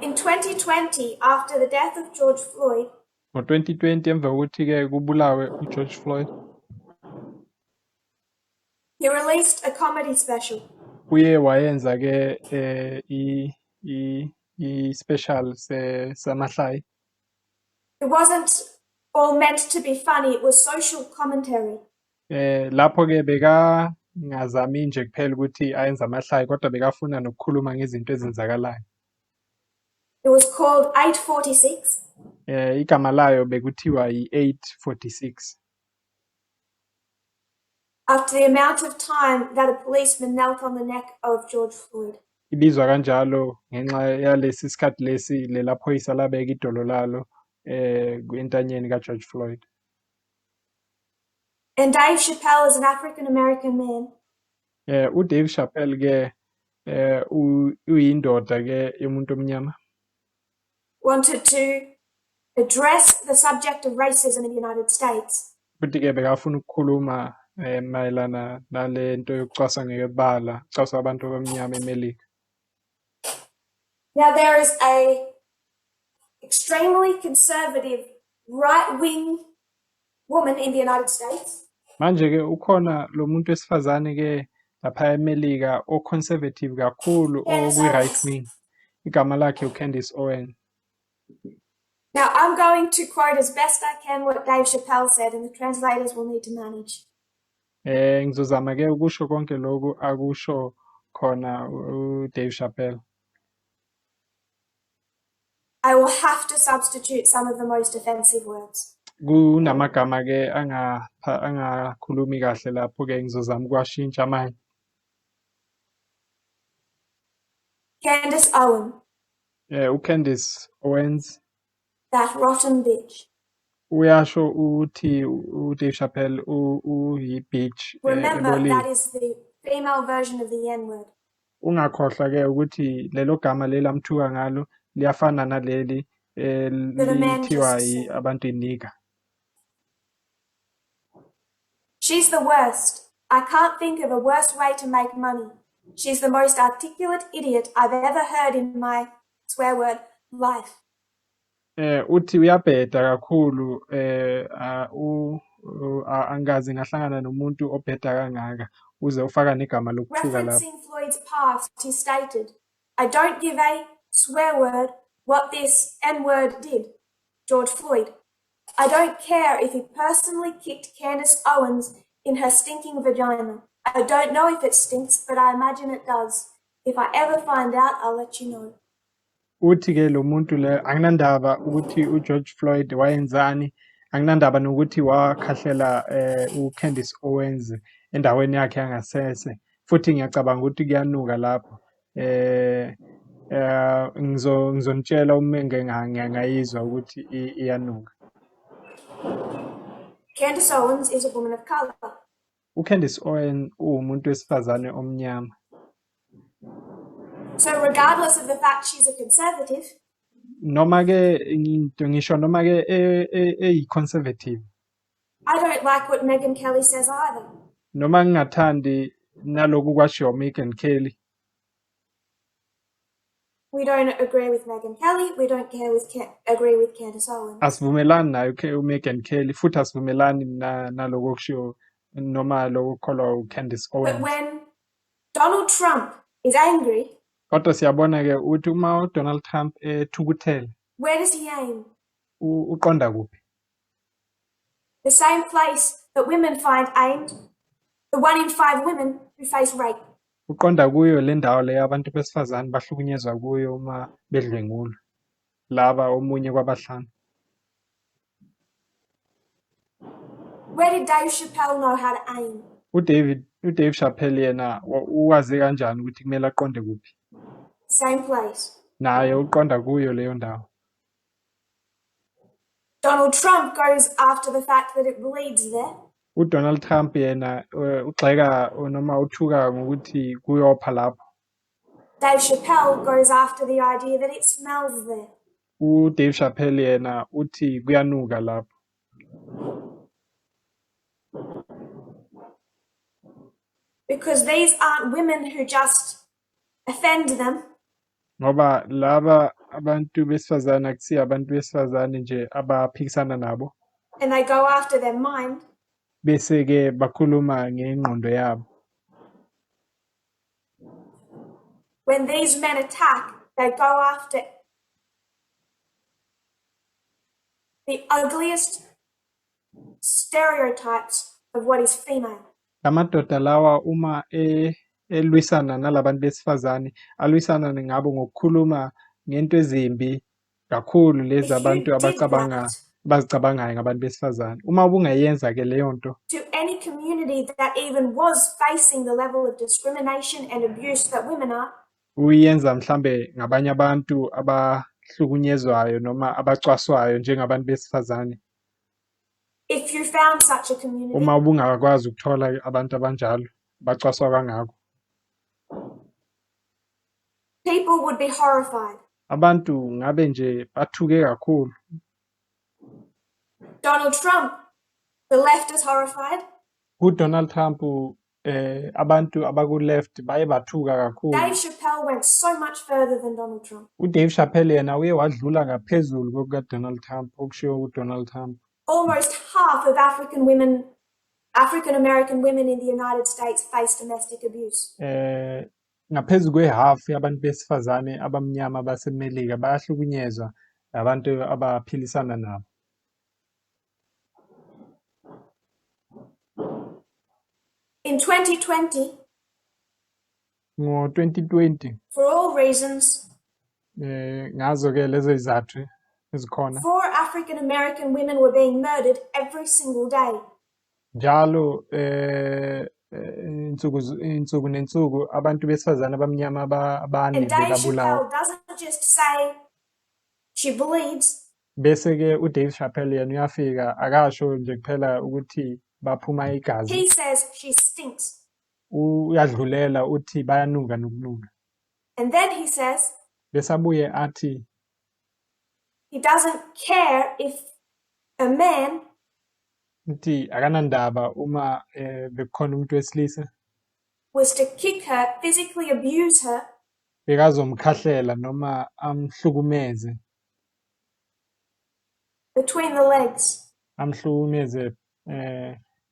In 2020, after the death of George Floyd, Ngo-2020 emva kokuthi ke kubulawe uGeorge Floyd, he released a comedy special. uye wayenza ke i-special samahlaya. It wasn't all meant to be funny, it was social commentary. Lapho ke bekangazami nje kuphela ukuthi ayenze amahlaya kodwa bekafuna nokukhuluma ngezinto ezenzakalayo. It was called 846. Igama layo bekuthiwa yi-846. After the amount of time that a policeman knelt on the neck of George Floyd. Ibizwa kanjalo ngenxa yalesi sikhathi lesi lela phoyisa labeka idolo lalo entanyeni kaGeorge Floyd. And Dave Chappelle is an African American man. uDave Chappelle ke uyindoda ke yomuntu omnyama. Wanted to address the subject of racism in the United States. Futhi ke bekafuna ukukhuluma mayelana nalento yokucwasa ngebala, ucwasa abantu abamnyama eMelika. Now there is a extremely conservative right-wing woman in the United States. Manje ke ukhona lo muntu wesifazane ke lapha eMelika o-conservative kakhulu okwi-right wing. Igama lakhe uCandace Owens. Now I'm going to quote as best I can what Dave Chappelle said, and the translators will need to manage. Ngizozama ke ukusho konke lokhu akusho khona uDave Chappelle. I will have to substitute some of the most offensive words. Kunamagama ke angakhulumi kahle lapho ke ngizozama ukuwashintsha amanye. Candace Owen. uCandace Owens. That rotten bitch. Uyasho ukuthi uDave Chappelle uyi-bitch Remember, ebolile. that is the female version of the N-word. Ungakhohlwa ke ukuthi lelo gama leli amthuka ngalo liyafana naleli lithiwa abantu inika. She's the worst. I can't think of a worse way to make money. She's the most articulate idiot I've ever heard in my swear word life. Uthi uyabheda kakhulu angazi ngahlangana nomuntu obheda kangaka uze ufaka negama lokuthuka lapho. Referencing Floyd's past, he stated, I don't give a swear word what this N-word did, George Floyd. I don't care if he personally kicked Candace Owens in her stinking vagina. I don't know if it stinks, but I imagine it does. If I ever find out, I'll let you know. Uthi ke lo muntu le anginandaba ukuthi uGeorge Floyd wayenzani, anginandaba nokuthi wakhahlela uCandice Owens endaweni yakhe yangasese, futhi ngiyacabanga ukuthi kuyanuka lapho. Ngizonitshela uma ngingayizwa ukuthi iyanuka. Candace Owens is a woman of color. uCandice Owens uwumuntu wesifazane omnyama. So regardless of the fact she's a conservative, Noma-ke ngisho noma-ke eyi-conservative, I don't like what Megyn Kelly says either. noma ngingathandi naloku kwashiwo Megyn Kelly. We don't agree with Megyn Kelly. We don't agree with Candace Owens. Asivumelani naye uMegyn Kelly, futhi asivumelani naloku okushiwo noma lokho okukholwa uCandice But Owens. when Donald Trump is angry, Kodwa siyabona-ke ukuthi uma uDonald Trump ethukuthele, where does he aim? uqonda kuphi? The same place that women find aimed, the 1 in 5 women who face rape. Uqonda kuyo le ndawo leyo abantu besifazane bahlukunyezwa kuyo uma bedlwengulwa, laba omunye kwabahlanu. Where did Dave Chappelle know how to aim? uDave Chappelle yena uwazi kanjani ukuthi kumele aqonde kuphi? Same place. Naye uqonda kuyo leyo ndawo. Donald Trump goes after the fact that it bleeds there. uDonald Trump yena ugxeka noma uthuka ngokuthi kuyopha lapho. Dave Chappelle goes after the idea that it smells there. uDave Chappelle yena uthi kuyanuka lapho. Because these aren't women who just offend them. Ngoba laba abantu besifazane akusiyo abantu besifazane nje abaphikisana nabo, And they go after their mind. bese-ke bakhuluma ngengqondo yabo. When these men attack, they go after the ugliest stereotypes of what is female. Amadoda lawa uma elwisana nalabantu besifazane alwisana ngabo ngokukhuluma ngento ezimbi kakhulu lezi abantu abazicabangayo ngabantu besifazane. Uma ubungayenza-ke leyo nto To any community that even was facing the level of discrimination and abuse that women are, uyenza mhlambe ngabanye abantu abahlukunyezwayo noma abacwaswayo njengabantu besifazane. if you found such a community, Uma ubungakwazi ukuthola abantu abanjalo bacwaswa kangako, people would be horrified. abantu ngabe nje bathuke kakhulu. Donald Trump, the left is horrified. uDonald Trump abantu abaku-left baye bathuka kakhulu. Dave Chappelle went so much further than Donald Trump. uDave Chappelle yena uye wadlula ngaphezulu kokukaDonald Trump, okushiwo uDonald Trump. Almost half of African American women in the United States face domestic abuse. Ngaphezu kwe-half yabantu besifazane abamnyama baseMelika bayahlukunyezwa abantu abaphilisana nabo. In 2020, Ngo-2020 for all reasons, ngazo-ke lezo izathu ezikhona, 4 African American women were being murdered every single day. njalo insuku nensuku abantu besifazane abamnyama abane And Dave babulawa. Chappelle doesn't just say she bleeds. Bese-ke uDave Chappelle yena uyafika akasho nje kuphela ukuthi baphuma igazi, He says she stinks. uyadlulela uthi bayanuka nokunuka. And then he says Bese abuye athi he doesn't care if a man uthi akanandaba uma bekukhona umuntu wesilisa was to kick her, physically abuse her, bekazomkhahlela noma amhlukumeze, between the legs. amhlukumeze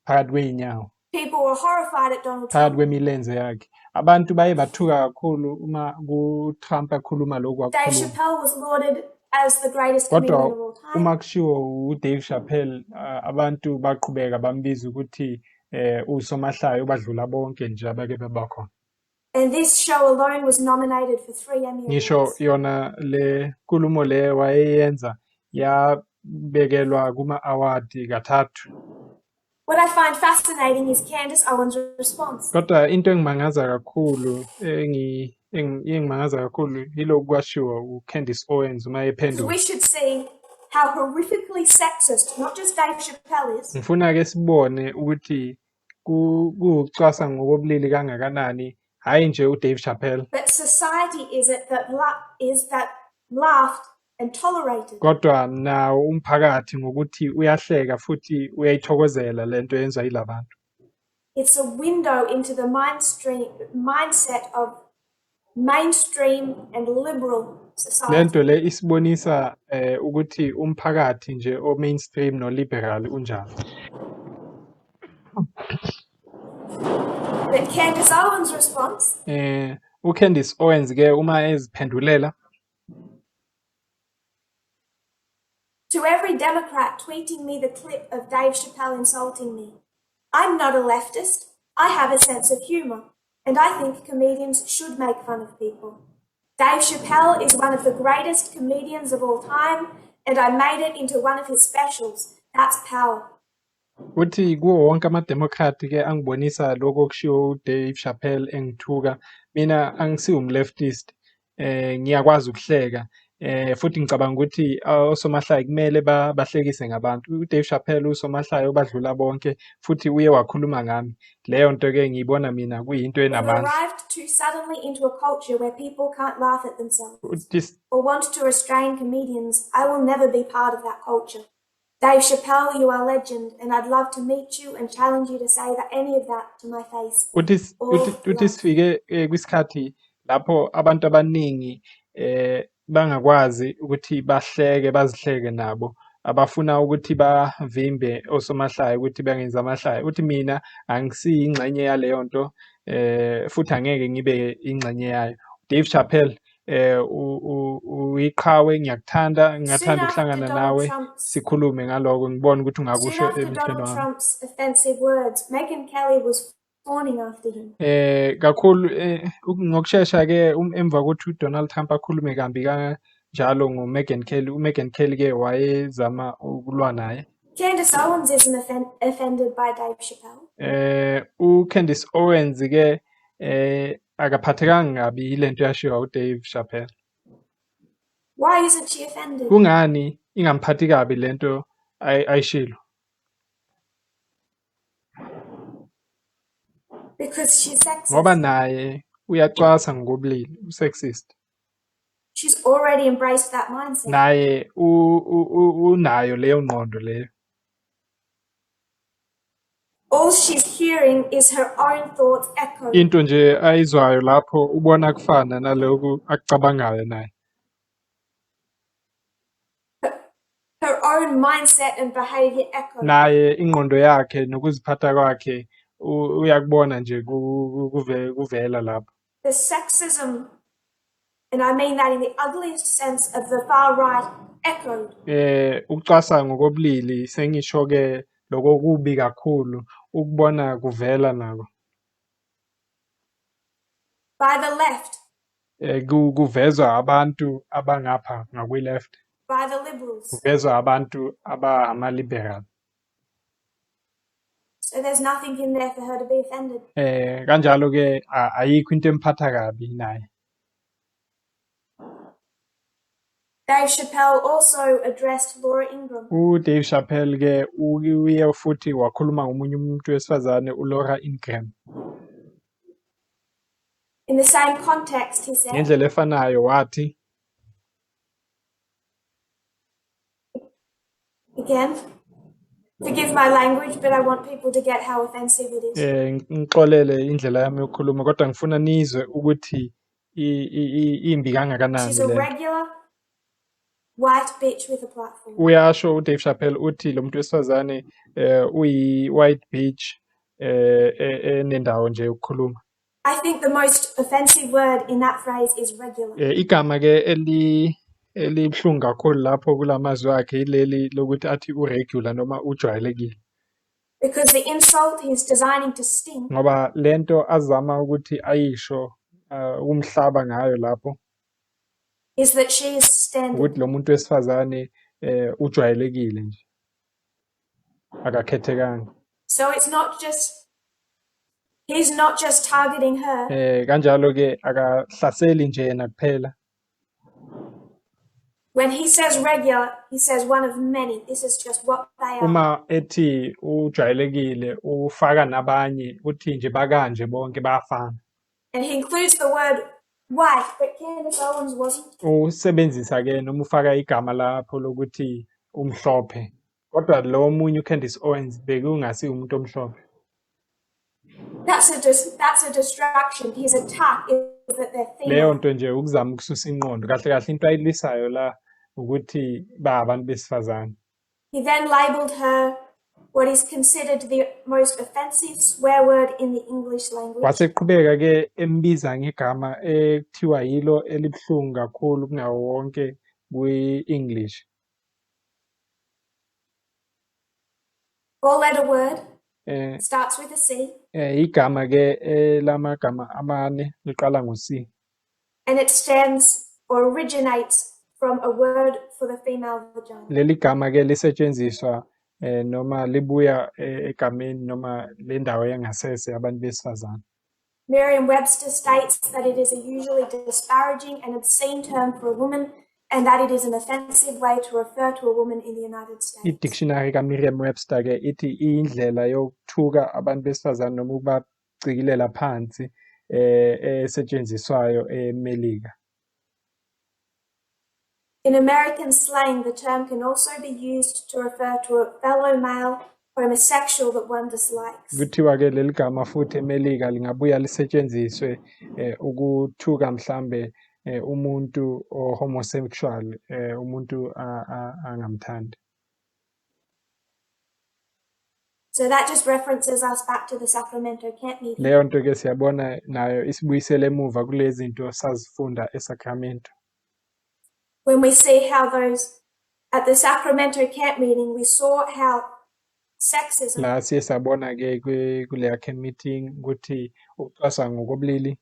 phakathi kwey'nyawo, People were horrified at Donald phakathi Trump. kwemilenze yakhe. Abantu baye bathuka kakhulu uma kuTrump akhuluma lokhu Dave akukhuluma. Chappelle was lauded as the greatest comedian Kodwa of all time. uma kushiwo uDave Chappelle, abantu baqhubeka bambiza ukuthi usomahlaya ubadlula bonke nje abake bebakhona. And this show alone was nominated for 3 Emmy Ngisho Awards. yona le nkulumo le wayeyenza bekelwa kuma-awadi kathathu. What I find fascinating is Candace Owens' response. Kodwa into engimangaza kakhulu engimangaza kakhulu yilokhu kwashiwo uCandace Owens uma Because ephendula. we should see how horrifically sexist not just Dave Chappelle is, Ngifuna ke sibone ukuthi kucwasa ngokobulili kangakanani hayi nje uDave Chappelle but society is that laughed and tolerated. kodwa nawo umphakathi ngokuthi uyahleka futhi uyayithokozela lento yenziwa yilabantu. It's a window into the mindset of mainstream and liberal society. Lento le isibonisa ukuthi umphakathi nje o-mainstream no-liberal unjani. But Candace Owens' response, uCandace Owens ke uma eziphendulela to every Democrat tweeting me the clip of Dave Chappelle insulting me, I'm not a leftist. I have a sense of humor, and I think comedians should make fun of people. Dave Chappelle is one of the greatest comedians of all time, and I made it into one of his specials. That's power. uthi kuwo wonke amademokrati ke angibonisa lokho okushiwo uDave Chappelle engithuka mina angisiwo umleftist ngiyakwazi ukuhleka futhi ngicabanga ukuthi osomahlaya kumele bahlekise ngabantu. uDave Chappelle usomahlaya obadlula bonke futhi uye wakhuluma ngami leyo nto ke ngiyibona mina kuyinto We've enamandla. arrived too suddenly into a culture where people can't laugh at themselves or want to restrain comedians. I will never be part of that culture. Dave Chappelle, you are a legend, and I'd love to meet you and challenge you to say any of that to my face. uthi sifike kwisikhathi lapho abantu abaningi bangakwazi ukuthi bahleke bazihleke nabo abafuna ukuthi bavimbe osomahlaya ukuthi bangenza amahlaya. Uthi mina angisiyi ingxenye yaleyo nto futhi angeke ngibe ingxenye yayo. Dave Chappelle uyiqhawe ngiyakuthanda ngingathanda ukuhlangana nawe sikhulume ngaloko ngibone ukuthi ungakusho Donald Trump's offensive words, Megyn Kelly was fawning after him. Kakhulu ngokushesha ke emva kokuthi uDonald Trump akhulume kambi kanjalo ngoMegyn Kelly, uMegyn Kelly ke wayezama ukulwa naye. Candace Owens isn't offended by Dave Chappelle. uCandace Owens ke akaphathekanga kabi ilento yashiwa uDave Chappelle. Why isn't she offended? Kungani ingamphathi kabi lento ayishilo? Because she's sexist. Ngoba naye uyacwasa ngobulili, usexist. She's already embraced that mindset. Naye unayo leyo ngqondo leyo. All she's hearing is her own thoughts echoed. Into nje ayizwayo lapho ubona kufana naloku akucabangayo naye. Her own mindset and behavior echoed. Naye ingqondo yakhe nokuziphatha kwakhe uyakubona nje kuvela lapho. The sexism, and I mean that in the ugliest sense of the far right, echoed. Ukucwasa ngokobulili sengisho ke lokho kubi kakhulu ukubona kuvela nako. By the left. Kuvezwa abantu abangapha ngakwi-left. By the liberals. Kuvezwa abantu abama-liberal. So there's nothing in there for her to be offended. Kanjalo ke ayikho into emphatha kabi naye. Dave Chappelle also addressed Laura Ingraham. uDave Chappelle ke uye futhi wakhuluma ngomunye umuntu wesifazane uLaura Ingraham. In the same context, he said, ngendlela efanayo wathi, again, forgive my language, but I want people to get how offensive it is. ngixolele indlela yami yokukhuluma kodwa ngifuna nizwe ukuthi imbi kangakanani She's a le. regular white bitch with a platform. Uyasho uDave Chappelle uthi lo muntu wesifazane uyi-white bitch enendawo nje yokukhuluma. I think the most offensive word in that phrase is regular. Igama ke elibuhlungu kakhulu lapho kulamazwi akhe ileli lokuthi athi uregular noma ujwayelekile. Because the insult he's designing to sting Ngoba lento azama ukuthi ayisho umhlaba ngayo lapho is that she is standing. ukuthi lo muntu wesifazane ujwayelekile nje akakhethekanga. So he's not just targeting her. Kanjalo-ke akahlaseli nje yena kuphela. When he says regular, he says one of many. This is just what they are. Uma ethi ujwayelekile ufaka nabanye uthi nje bakanje bonke bayafana. And he includes the word white, but Candace Owens wasn't. Usebenzisa-ke noma ufaka igama lapho lokuthi umhlophe. Kodwa lo omunye uCandace Owens bekungasi umuntu omhlophe. That's a distraction. His attack is that they're female. Leyo nto nje ukuzama ukususa ingqondo. Kahle kahle into ayilisayo la ukuthi abantu besifazane. He then labelled her what is considered the most offensive swear word in the English language. Waseqhubeka-ke embiza ngegama ekuthiwa yilo elibuhlungu kakhulu kunawo wonke kwi-English. Four-letter word, starts with a C. Igama-ke lamagama amane liqala ngo-C. And it stands or originates from a word for the female vagina. Leli gama-ke lisetshenziswa noma libuya egameni noma lendawo yangasese abantu besifazane. Merriam-Webster states that it is a usually disparaging and obscene term for a woman and that it is an offensive way to refer to a woman in the United States. I-dictionary ka-Merriam-Webster-ke ithi iyindlela yokuthuka abantu besifazane noma ukubagcikilela phansi esetshenziswayo eMelika. In American slang, the term can also be used to refer to a fellow male homosexual that one dislikes. Kuthiwa-ke leli gama futhi eMelika lingabuya lisetshenziswe ukuthuka mhlambe umuntu homosexual umuntu angamthandi. So that just references us back to the Sacramento camp meeting. Leyo nto-ke siyabona nayo isibuyisele emuva kulezi zinto sazifunda eSacramento. When we see how those at the Sacramento camp meeting, we saw how sexism La siye sabona-ke kuleya camp meeting ukuthi ukucwaswa ngokobulili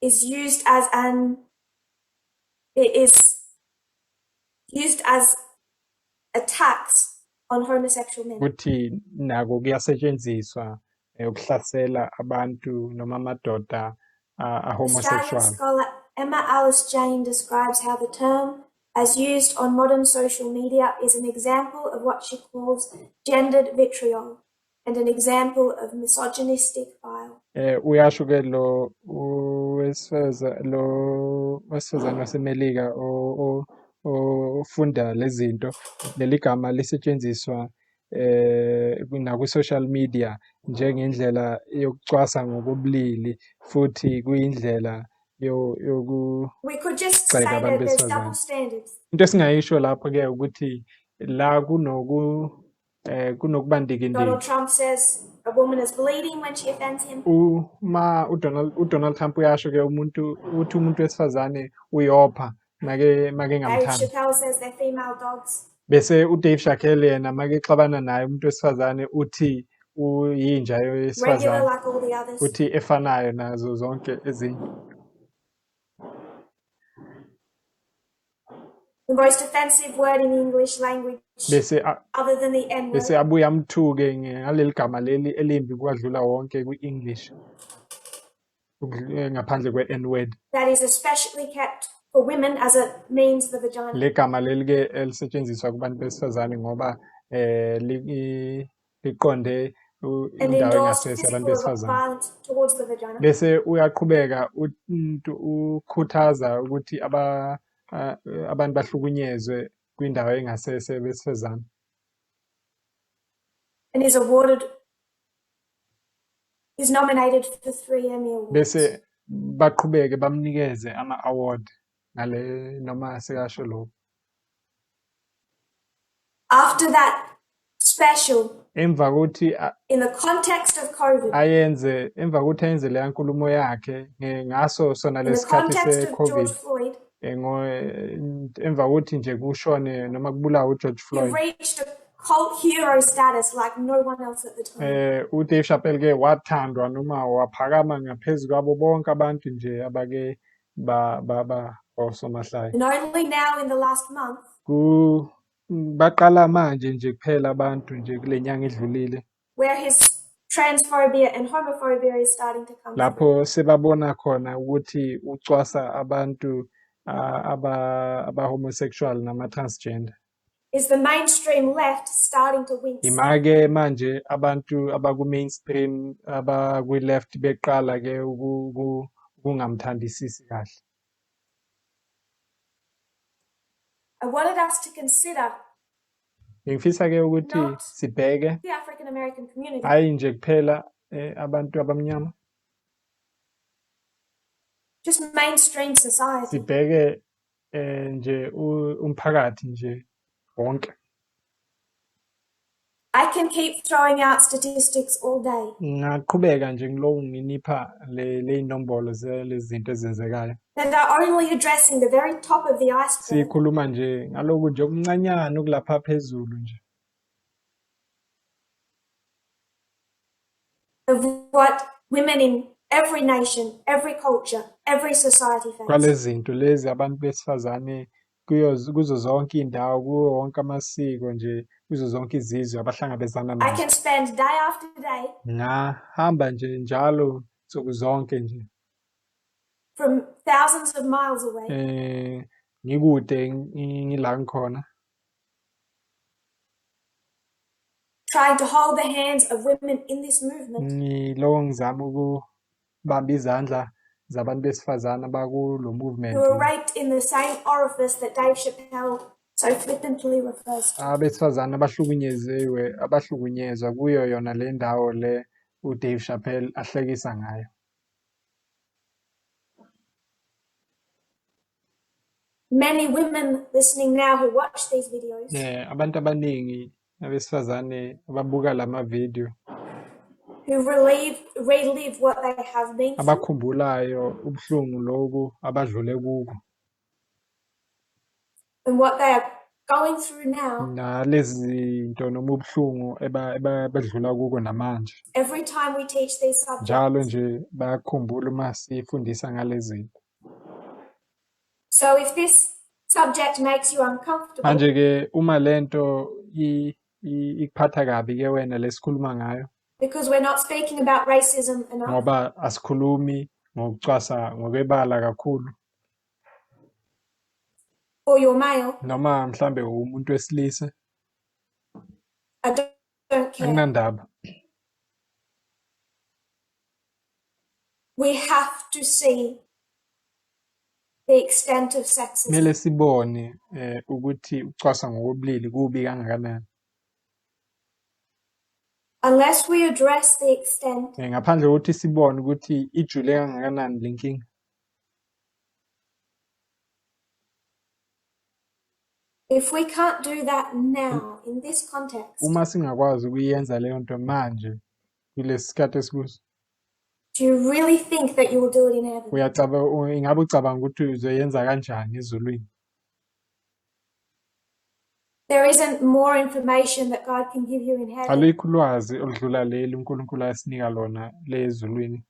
is used as attacks on homosexual men. ukuthi nako kuyasetshenziswa ukuhlasela abantu noma amadoda Australian homosexual. scholar Emma Alice Jane describes how the term, as used on modern social media, is an example of what she calls gendered vitriol and an example of misogynistic bile. Uyasho-ke lo wesifazane waseMelika ofunda lezi zinto, leli gama lisetshenziswa nakwi-social media njengendlela yokucwasa ngokobulili futhi kuyindlela We could just say that there's double besifazane. standards. Into esingayisho lapho-ke ukuthi la kunokubandika Donald Trump says a woman is bleeding when she offends him. Uma uDonald Trump uyasho-ke uthi umuntu wesifazane uyopha make Dave ngamthandi. Chappelle says they're female dogs. Bese uDave Chappelle yena make exabana naye umuntu wesifazane uthi uyinja Regular yesifazane like all the others. uthi efanayo nazo zonke ezinye. The most offensive word in the English language, other than the N bese word, abuye amthuke ngaleli gama leli elimbi kwadlula wonke kwi-English ngaphandle kwe-N word. that is especially kept for women as it means the vagina. Le gama leli-ke elisetshenziswa kubantu besifazane ngoba liqonde And indawo endorsed engasese abantu physical besifazane. violence towards the vagina. Bese uyaqhubeka ukhuthaza ukuthi abantu bahlukunyezwe kwindawo engasese besifazane. And is nominated for 3 Emmy Awards. Bese baqhubeke bamnikeze ama-award ngale noma sekasho lokho. After that special, Emva kokuthi in the context of COVID, emva kokuthi ayenze leya nkulumo yakhe ngaso sona in the lesikhathi context of George se-COVID Floyd, emva kokuthi nje kushone noma kubulawa uGeorge he Floyd. reached a cult hero status like no one else at the time. uDave Chappelle-ke wathandwa noma waphakama ngaphezu kwabo bonke abantu nje abake osomahlaya. And only now in the last month Baqala manje nje kuphela abantu nje kule nyanga edlulile where his transphobia and homophobia is starting to come through. lapho sebabona khona ukuthi ucwasa abantu aba-homosexual nama-transgender. Is the mainstream left starting to wince? Ima-ke manje abantu abaku-mainstream abakwi-left beqala-ke ukungamthandisisi kahle. I wanted us to consider Ngifisa-ke ukuthi not sibheke the African American community, hayi nje kuphela abantu abamnyama, just mainstream society. sibheke nje umphakathi nje wonke. I can keep throwing out statistics all day, Ngingaqhubeka nje ngiloku nginipha ley'nombolo zalezi zinto ezenzekayo. that are only addressing the very top of the iceberg Sikhuluma nje ngalokhu nje okuncanyana okulapha phezulu nje of what women in every nation, every culture, every society face. kwalezi zinto lezi abantu besifazane kuzo zonke iy'ndawo, kuwo wonke amasiko nje, kuzo zonke izizwe abahlangabezana I nazo. can spend day after day Ngahamba nje njalo nsuku zonke nje from thousands of miles away ngikude ngila ngikhona trying to hold the hands of women in this movement ngiloko ngizama ukubamba izandla zabantu besifazane abakulo movement who were raped in the same orifice that Dave Chappelle so flippantly refers to. abesifazane abahlukunyezwa kuyo yona le ndawo le uDave Chappelle ahlekisa ngayo. Many women listening now who watch these videos Abantu abaningi abesifazane ababuka lama video who relive what they have been through abakhumbulayo ubuhlungu loku abadlule kuko and what they are going through now. nalezi zinto noma ubuhlungu ebadlula kuko namanje. Every time we teach these Njalo subjects. nje bayakhumbula uma sifundisa ngalezi zinto. So if this subject makes you uncomfortable, Manje-ke uma lento ikuphatha kabi ke wena lesikhuluma ngayo because we're not speaking about racism enough, ngoba asikhulumi ngokucwasa ngokwebala kakhulu or you're male, noma mhlambe umuntu wesilisa I don't care. akunandaba. We have to see the extent of sexism. Kumele sibone ukuthi ucwasa ngokobulili kubi kangakanani. Unless we address the extent, Ngaphandle kokuthi sibone ukuthi ijule kangakanani le nkinga. if we can't do that now in this context, Uma singakwazi ukuyenza leyo nto manje kulesi sikhathi esikuso, do you really think that you will do it in heaven? ingabe ucabanga ukuthi uzoyenza kanjani ezulwini? There isn't more information that God can give you in heaven Alikho ulwazi oludlula leli uNkulunkulu asinika lona le ezulwini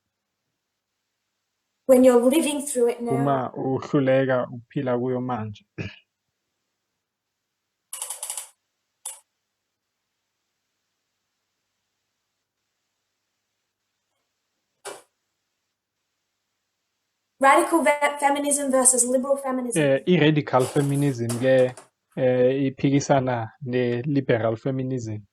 when you're living through it now. uma uhluleka ukuphila kuyo manje. Radical feminism versus liberal feminism. I-radical feminism ke iphikisana ne-liberal feminism.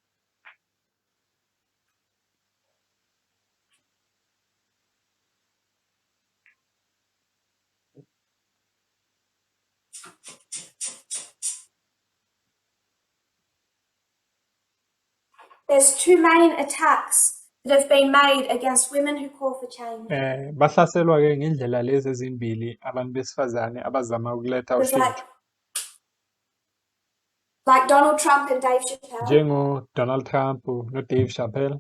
There's two main attacks that have been made against women who call for change. Bahlaselwa ke ngendlela lezi ezimbili abantu besifazane abazama ukuletha There's ushintsho. like Donald Trump and Dave Chappelle. Njengo Donald Trump no Dave Chappelle.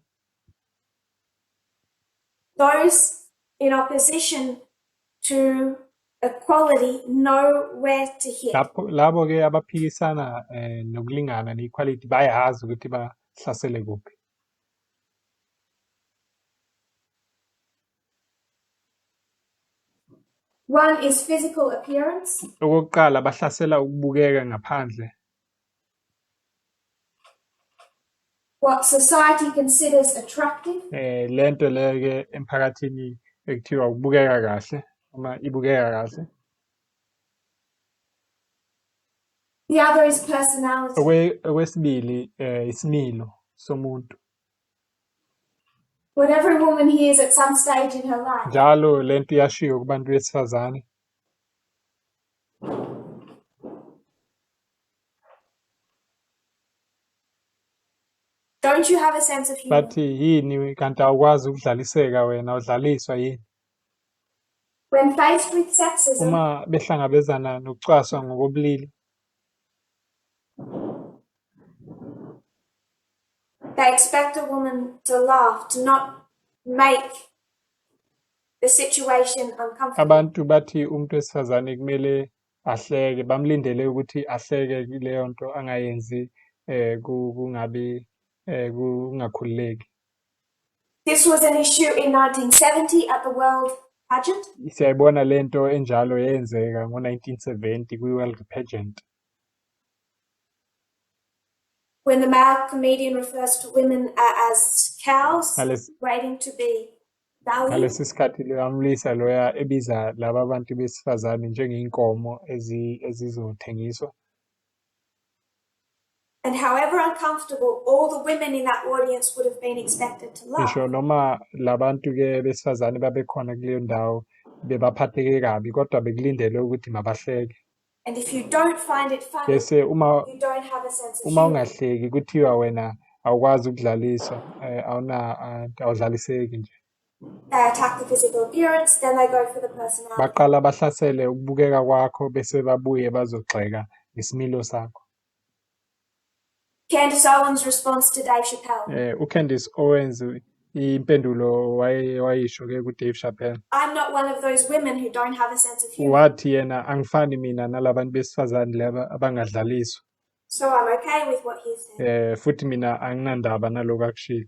Those in opposition to equality know where to hit. Labo ke abaphikisana nokulingana ne-equality bayazi ukuthi bahlasele kuphi. One is physical appearance. Okokuqala bahlasela ukubukeka ngaphandle, What society considers attractive. lento leyo-ke emphakathini ekuthiwa ukubukeka kahle noma ibukeka kahle. The other is personality. Okwesibili isimilo somuntu. What every woman hears at some stage in her life. Njalo lento iyashiwo kubantu besifazane. Don't you have a sense of humor? Bathi yini kanti awukwazi ukudlaliseka wena udlaliswa yini? When faced with sexism. Uma behlangabezana nokucwaswa ngokobulili. They expect a woman to laugh, to not make the situation uncomfortable. Abantu bathi umuntu wesifazane kumele ahleke, bamlindele ukuthi ahleke kuleyo nto angayenzi kungabi kungakhululeki. This was an issue in 1970 at the World Pageant. Siyayibona lento enjalo yenzeka ngo-1970 kwi-World Pageant. When the male comedian refers to women as cows, waiting to be valued. Ngalesi sikhathi amlisa loya ebiza laba bantu besifazane njengeyinkomo ezizothengiswa. And however uncomfortable all the women in that audience would have been expected to laugh. Ngisho noma labantu ke besifazane babekhona kuleyo ndawo bebaphatheke kabi kodwa bekulindele ukuthi mabahleke. And if you don't find it funny, bese you don't have a sense of uma humor. ungahleki kuthiwa wena awukwazi ukudlaliswa, awudlaliseki nje. They attack the physical appearance, then they go for the personality. Baqala bahlasele ukubukeka kwakho bese babuye bazogxeka ngesimilo sakho. Candace Owens' response to Dave Chappelle. UCandace Owens impendulo wayisho ke kuDave Chappelle. I'm not one of those women who don't have a sense of humor. Wathi yena angifani mina nalabantu besifazane laba abangadlaliswa. So I'm okay with what he said. Futhi mina anginandaba naloku akushilo.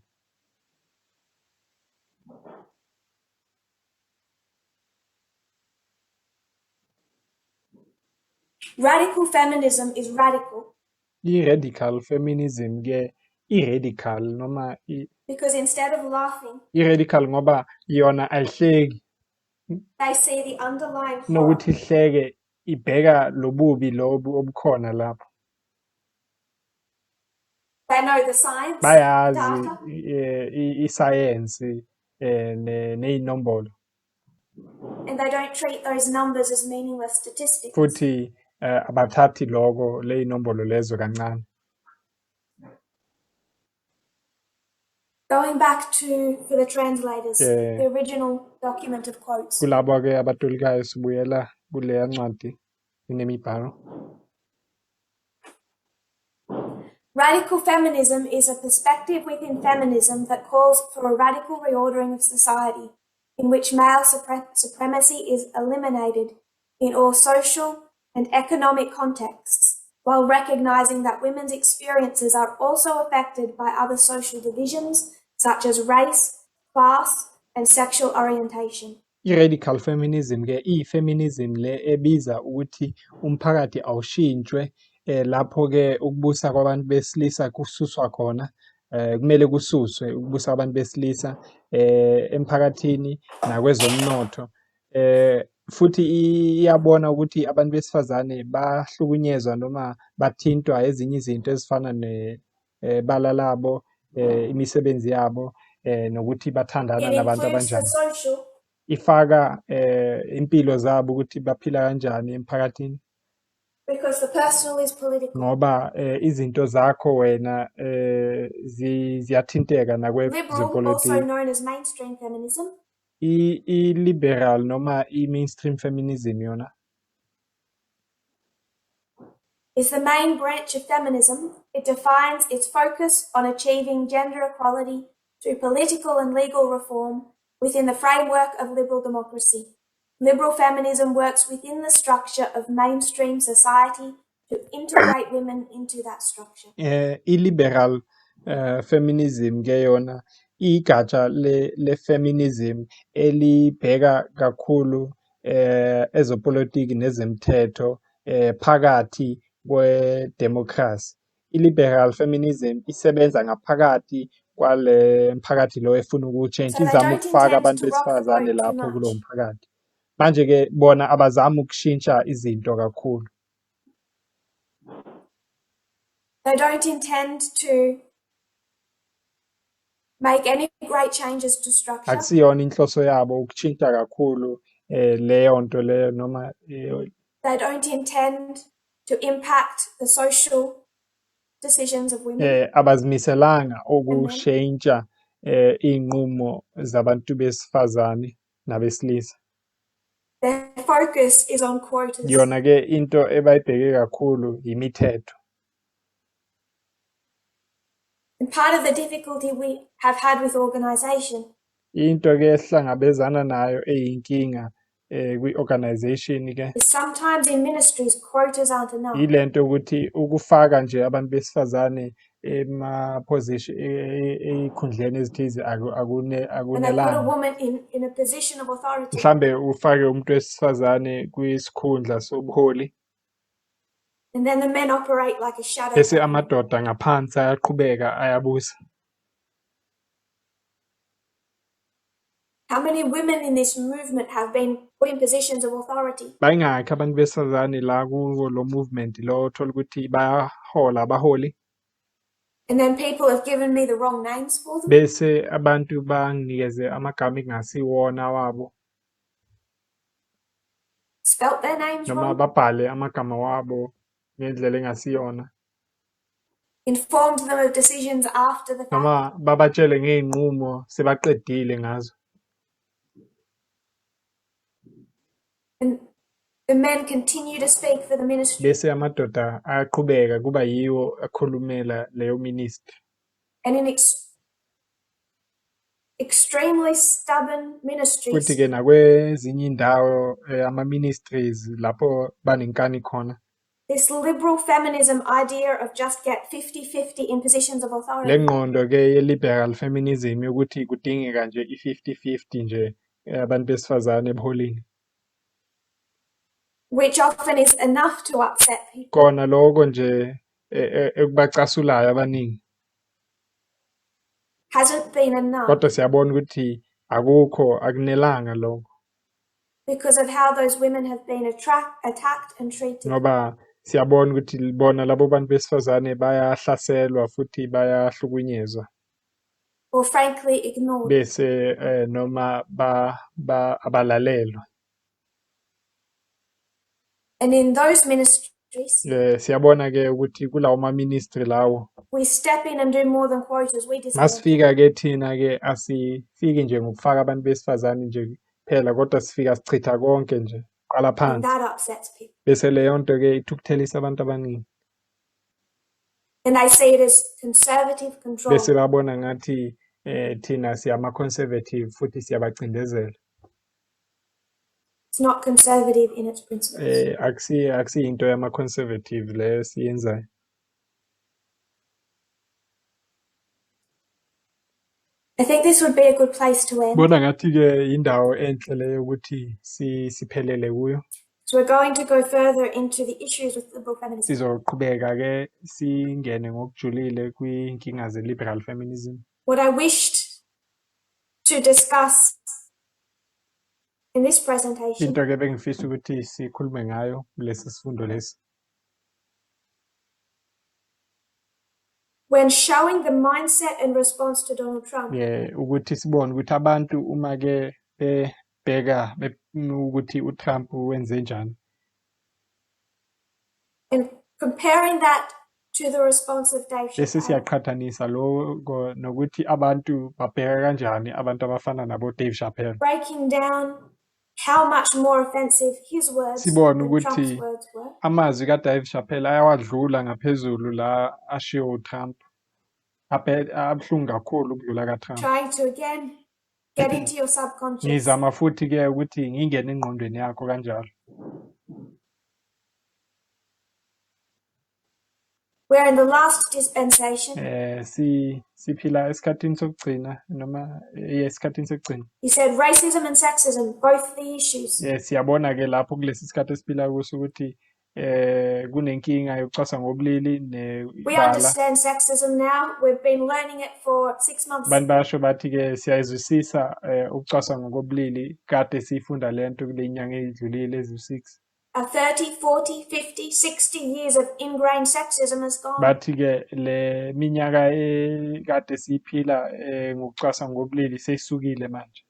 Radical feminism is radical. I-radical feminism ke i-radical noma because instead of laughing, i-radical ngoba yona ayihleki. They see the underlying horror. Nokuthi ihleke ibheka lobubi lobu obukhona lapho. They know the science, bayazi data, isayensi neyinombolo. And they don't treat those numbers as meaningless statistics. Futhi abathathi lokho leyinombolo lezo kancane. Going back for the translators, the original document of quotes. Kulabo ke abatolikayo sibuyela kuleya ncwadi inemibhalo. Radical feminism is a perspective within feminism that calls for a radical reordering of society in which male supremacy is eliminated in all social and economic contexts, while recognizing that women's experiences are also affected by other social divisions such as race, class, and sexual orientation. I-radical feminism ke i-feminism le ebiza ukuthi umphakathi awushintshwe lapho ke ukubusa kwabantu besilisa kususwa khona, kumele kususwe ukubusa kwabantu besilisa emphakathini nakwezomnotho. Futhi iyabona ukuthi abantu besifazane bahlukunyezwa noma bathintwa ezinye izinto ezifana nebala labo, imisebenzi yabo, nokuthi bathandana nabantu abanjani. Ifaka impilo zabo ukuthi baphila kanjani emphakathini. Because the personal is political. Ngoba izinto zakho wena ziyathinteka nakwezepolitiki. Liberal, also known as mainstream feminism. I-liberal noma i-mainstream feminism yona is the main branch of feminism. It defines its focus on achieving gender equality through political and legal reform within the framework of liberal democracy. Liberal feminism works within the structure of mainstream society to integrate women into that structure. I-liberal feminism ke yona igatsha le feminism elibheka kakhulu ezopolitiki nezemthetho phakathi kwedemocracy. I-liberal feminism isebenza ngaphakathi kwale mphakathi lo efuna ukutshentsha, So they izama don't ukufaka intend abantu to rock the besifazane boat too lapho kulowo much. mphakathi. Manje-ke bona abazami ukushintsha izinto kakhulu. They don't intend to make any great changes to structure. Akusiyona inhloso yabo ukushintsha kakhulu leyo nto leyo noma They don't intend to impact the social decisions of women. Abazimiselanga ukushintsha iy'nqumo zabantu besifazane nabesilisa. Their focus is on quotas. Yona-ke into ebayibheke kakhulu imithetho. And part of the difficulty we have had with organisation Into-ke esihlangabezana nayo eyinkinga kwi-organisation-ke is sometimes in ministries quotas aren't enough. ile nto ukuthi ukufaka nje abantu besifazane ey'khundleni ezithize When they put a akunelanga. woman in a position of authority, Mhlambe ufake umuntu wesifazane kwisikhundla sobuholi and then the men operate like a shadow bese government. amadoda ngaphansi ayaqhubeka ayabusa. How many women in this movement have been put in positions of authority? Bayingakhi abantu besifazane la kuwo lo movement lo thola ukuthi bayahola abaholi And then people have given me the wrong names for them. bese abantu banginikeze amagama ekungasiwona wabo Spelt their names noma wrong. babhale amagama wabo ngendlela engasiyona Informed them of decisions after the fact. noma babatshele ngey'nqumo sebaqedile ngazo. And the men continue to speak for the ministry. Bese amadoda ayaqhubeka kuba yiwo akhulumela leyo ministry. And in extremely stubborn ministries, Futhi-ke nakwezinye indawo ama-ministries lapho banenkani khona this liberal feminism idea of just get 50-50 in positions of le authority, ngqondo-ke ye-liberal feminism yokuthi kudingeka nje i-50-50 nje abantu besifazane ebuholini which often is enough to upset people, kona lokho nje ekubacasulayo abaningi hasn't been enough kodwa siyabona ukuthi akunelanga lokho because of how those women have been attacked and treated. ngoba siyabona ukuthi bona labo bantu besifazane bayahlaselwa futhi bayahlukunyezwa Or frankly ignored. bese noma abalalelwa. And in those ministries, Siyabona-ke ukuthi kulawo ma-ministry lawo we step in and do more than quotas. We dismantle. masifika-ke thina-ke asifiki nje ngokufaka abantu besifazane nje phela kodwa sifika sichitha konke nje qala And phansi that upsets people. bese leyo nto-ke ithukuthelisa abantu abaningi And they see it as conservative control. bese babona ngathi thina siyama-conservative futhi siyabacindezela. It's not conservative in its principles. Akusiyinto yama-conservative leyo siyenzayo. I think this would be a good place to end. Bona ngathi-ke indawo enhle leyo ukuthi siphelele kuyo. So we're going to go further into the issues with liberal feminism. Sizoqhubeka-ke singene ngokujulile kwinkinga ze-liberal feminism. What I wished to discuss in this presentation Into-ke bengifisa ukuthi sikhulume ngayo kulesi sifundo lesi. when showing the mindset and response to Donald Trump, Ukuthi sibone ukuthi abantu uma-ke bebheka ukuthi uTrump wenze njani. and comparing that to the response of Dave Bese Chappelle, siyaqhathanisa lokho nokuthi abantu babheka kanjani abantu abafana nabo Dave Chappelle. breaking down how much more offensive his words Sibone than Trump's ukuthi words were, amazwi kaDave Chappelle ayawadlula ngaphezulu la ashiwo uTrump. Abuhlungu kakhulu ukudlula kaTrump. trying to again get into your subconscious Ngizama futhi-ke ukuthi ngingene engqondweni yakho kanjalo. We're in the last dispensation. Siphila esikhathini sokugcina noma esikhathini sokugcina. He said racism and sexism, both the issues. Siyabona ke lapho kulesi sikhathi esiphila kuso ukuthi kunenkinga yokucwasa ngobulili We nebala. understand sexism now. We've been learning it for 6 months. Abantu basho bathi ke siyayizwisisa ukucwaswa ngokobulili kade sifunda lento kule nyanga ezidlulile ezu6. 30, 40, 50, 60 years of ingrained sexism has gone. Bathi ke le minyaka kade siphila ngokucwaswa ngobulili seyisukile manje.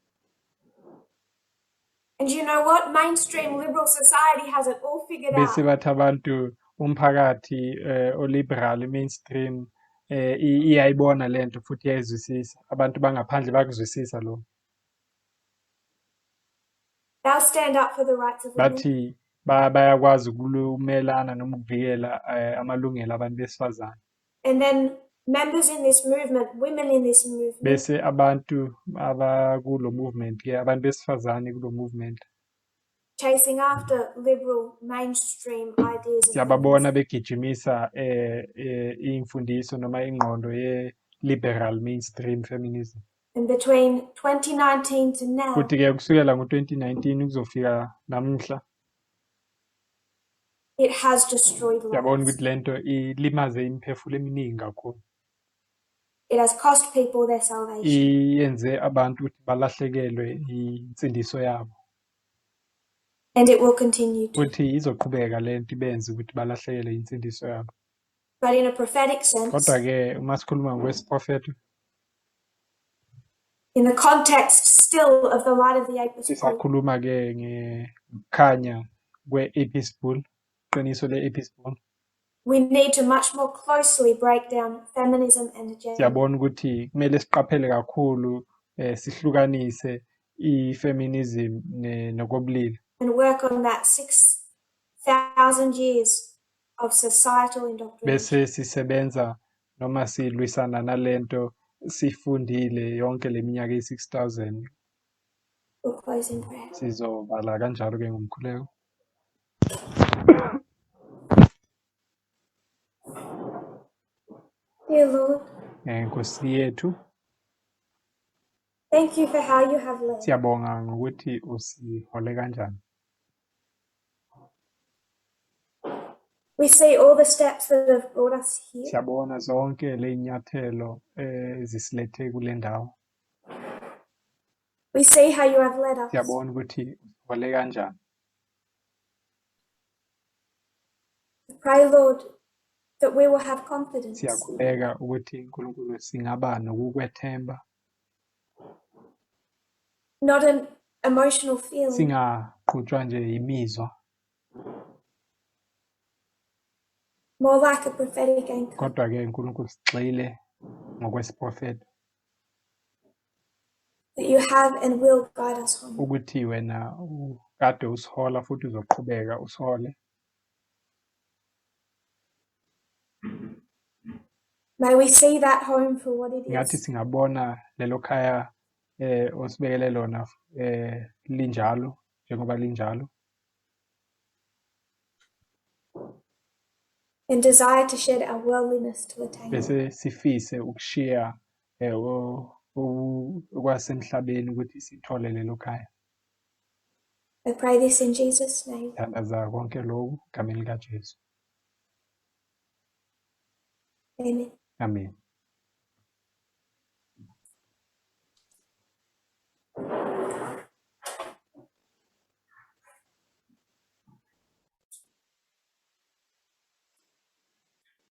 And you know what? Mainstream liberal society has it all figured Bese out. bathi abantu umphakathi oliberal mainstream iyayibona lento futhi iyayizwisisa. Abantu bangaphandle bakuzwisisa lo. They'll stand up for the rights of women. Bathi bayakwazi ukumelana noma ukuvikela amalungelo abantu besifazane. And then members in this movement, women in this movement, Bese abantu abakulo movement ke abantu besifazane kulo movement chasing after liberal mainstream ideas of siyababona feminism. begijimisa imfundiso noma ingqondo ye-liberal mainstream feminism. And between 2019 to now, Futhi ke kusukela ngo-2019 kuzofika namuhla it has destroyed siyabona lives. ukuthi lento ilimaze imiphefumulo eminingi kakhulu. It has cost people their salvation. Iyenze abantu ukuthi balahlekelwe insindiso yabo. And it will continue to. Futhi izoqhubeka lento ibenze ukuthi balahlekelwe insindiso yabo. But in a prophetic sense, Kodwa ke uma sikhuluma ngokwesiprofeto in the context still of the light of the epistle, sisakhuluma ke ngekukhanya kwe-epistle, iqiniso le-epistle. we need to much more closely break down feminism and gender. Siyabona ukuthi kumele siqaphele kakhulu sihlukanise i-feminism nokobulili. And work on that 6,000 years of societal indoctrination. Bese sisebenza noma silwisana nalento sifundile yonke leminyaka e-6000. We'll close in prayer. Sizobala kanjalo ke ngomkhuleko. Dear Lord, Nkosi yethu thank you for how you have led. siyabonga ngokuthi usihole kanjani. We see all the steps that have brought us here. Siyabona zonke ley'nyathelo zisilethe kule ndawo. We see how you have led us. Siyabona ukuthi usihole kanjani. We pray, Lord, that we will have confidence, Siyakhuleka ukuthi uNkulunkulu singaba nokukwethemba. not an emotional feeling, Singaqhutshwa nje imizwa more like a prophetic anchor. kodwa ke uNkulunkulu sigxile ngokwesiprofeto That you have and will guide us home. ukuthi wena kade usihola futhi uzoqhubeka usihole. May we see that home for what it Ngathi is, singabona lelo khaya osibekele lona linjalo njengoba linjalo. and desire to shed our worldliness to attain it. Bese sifise ukushiya okwasemhlabeni ukuthi sithole lelo khaya. I pray this in Jesus' name. Thandaza konke lokhu egameni likaJesu. Amen. Amen.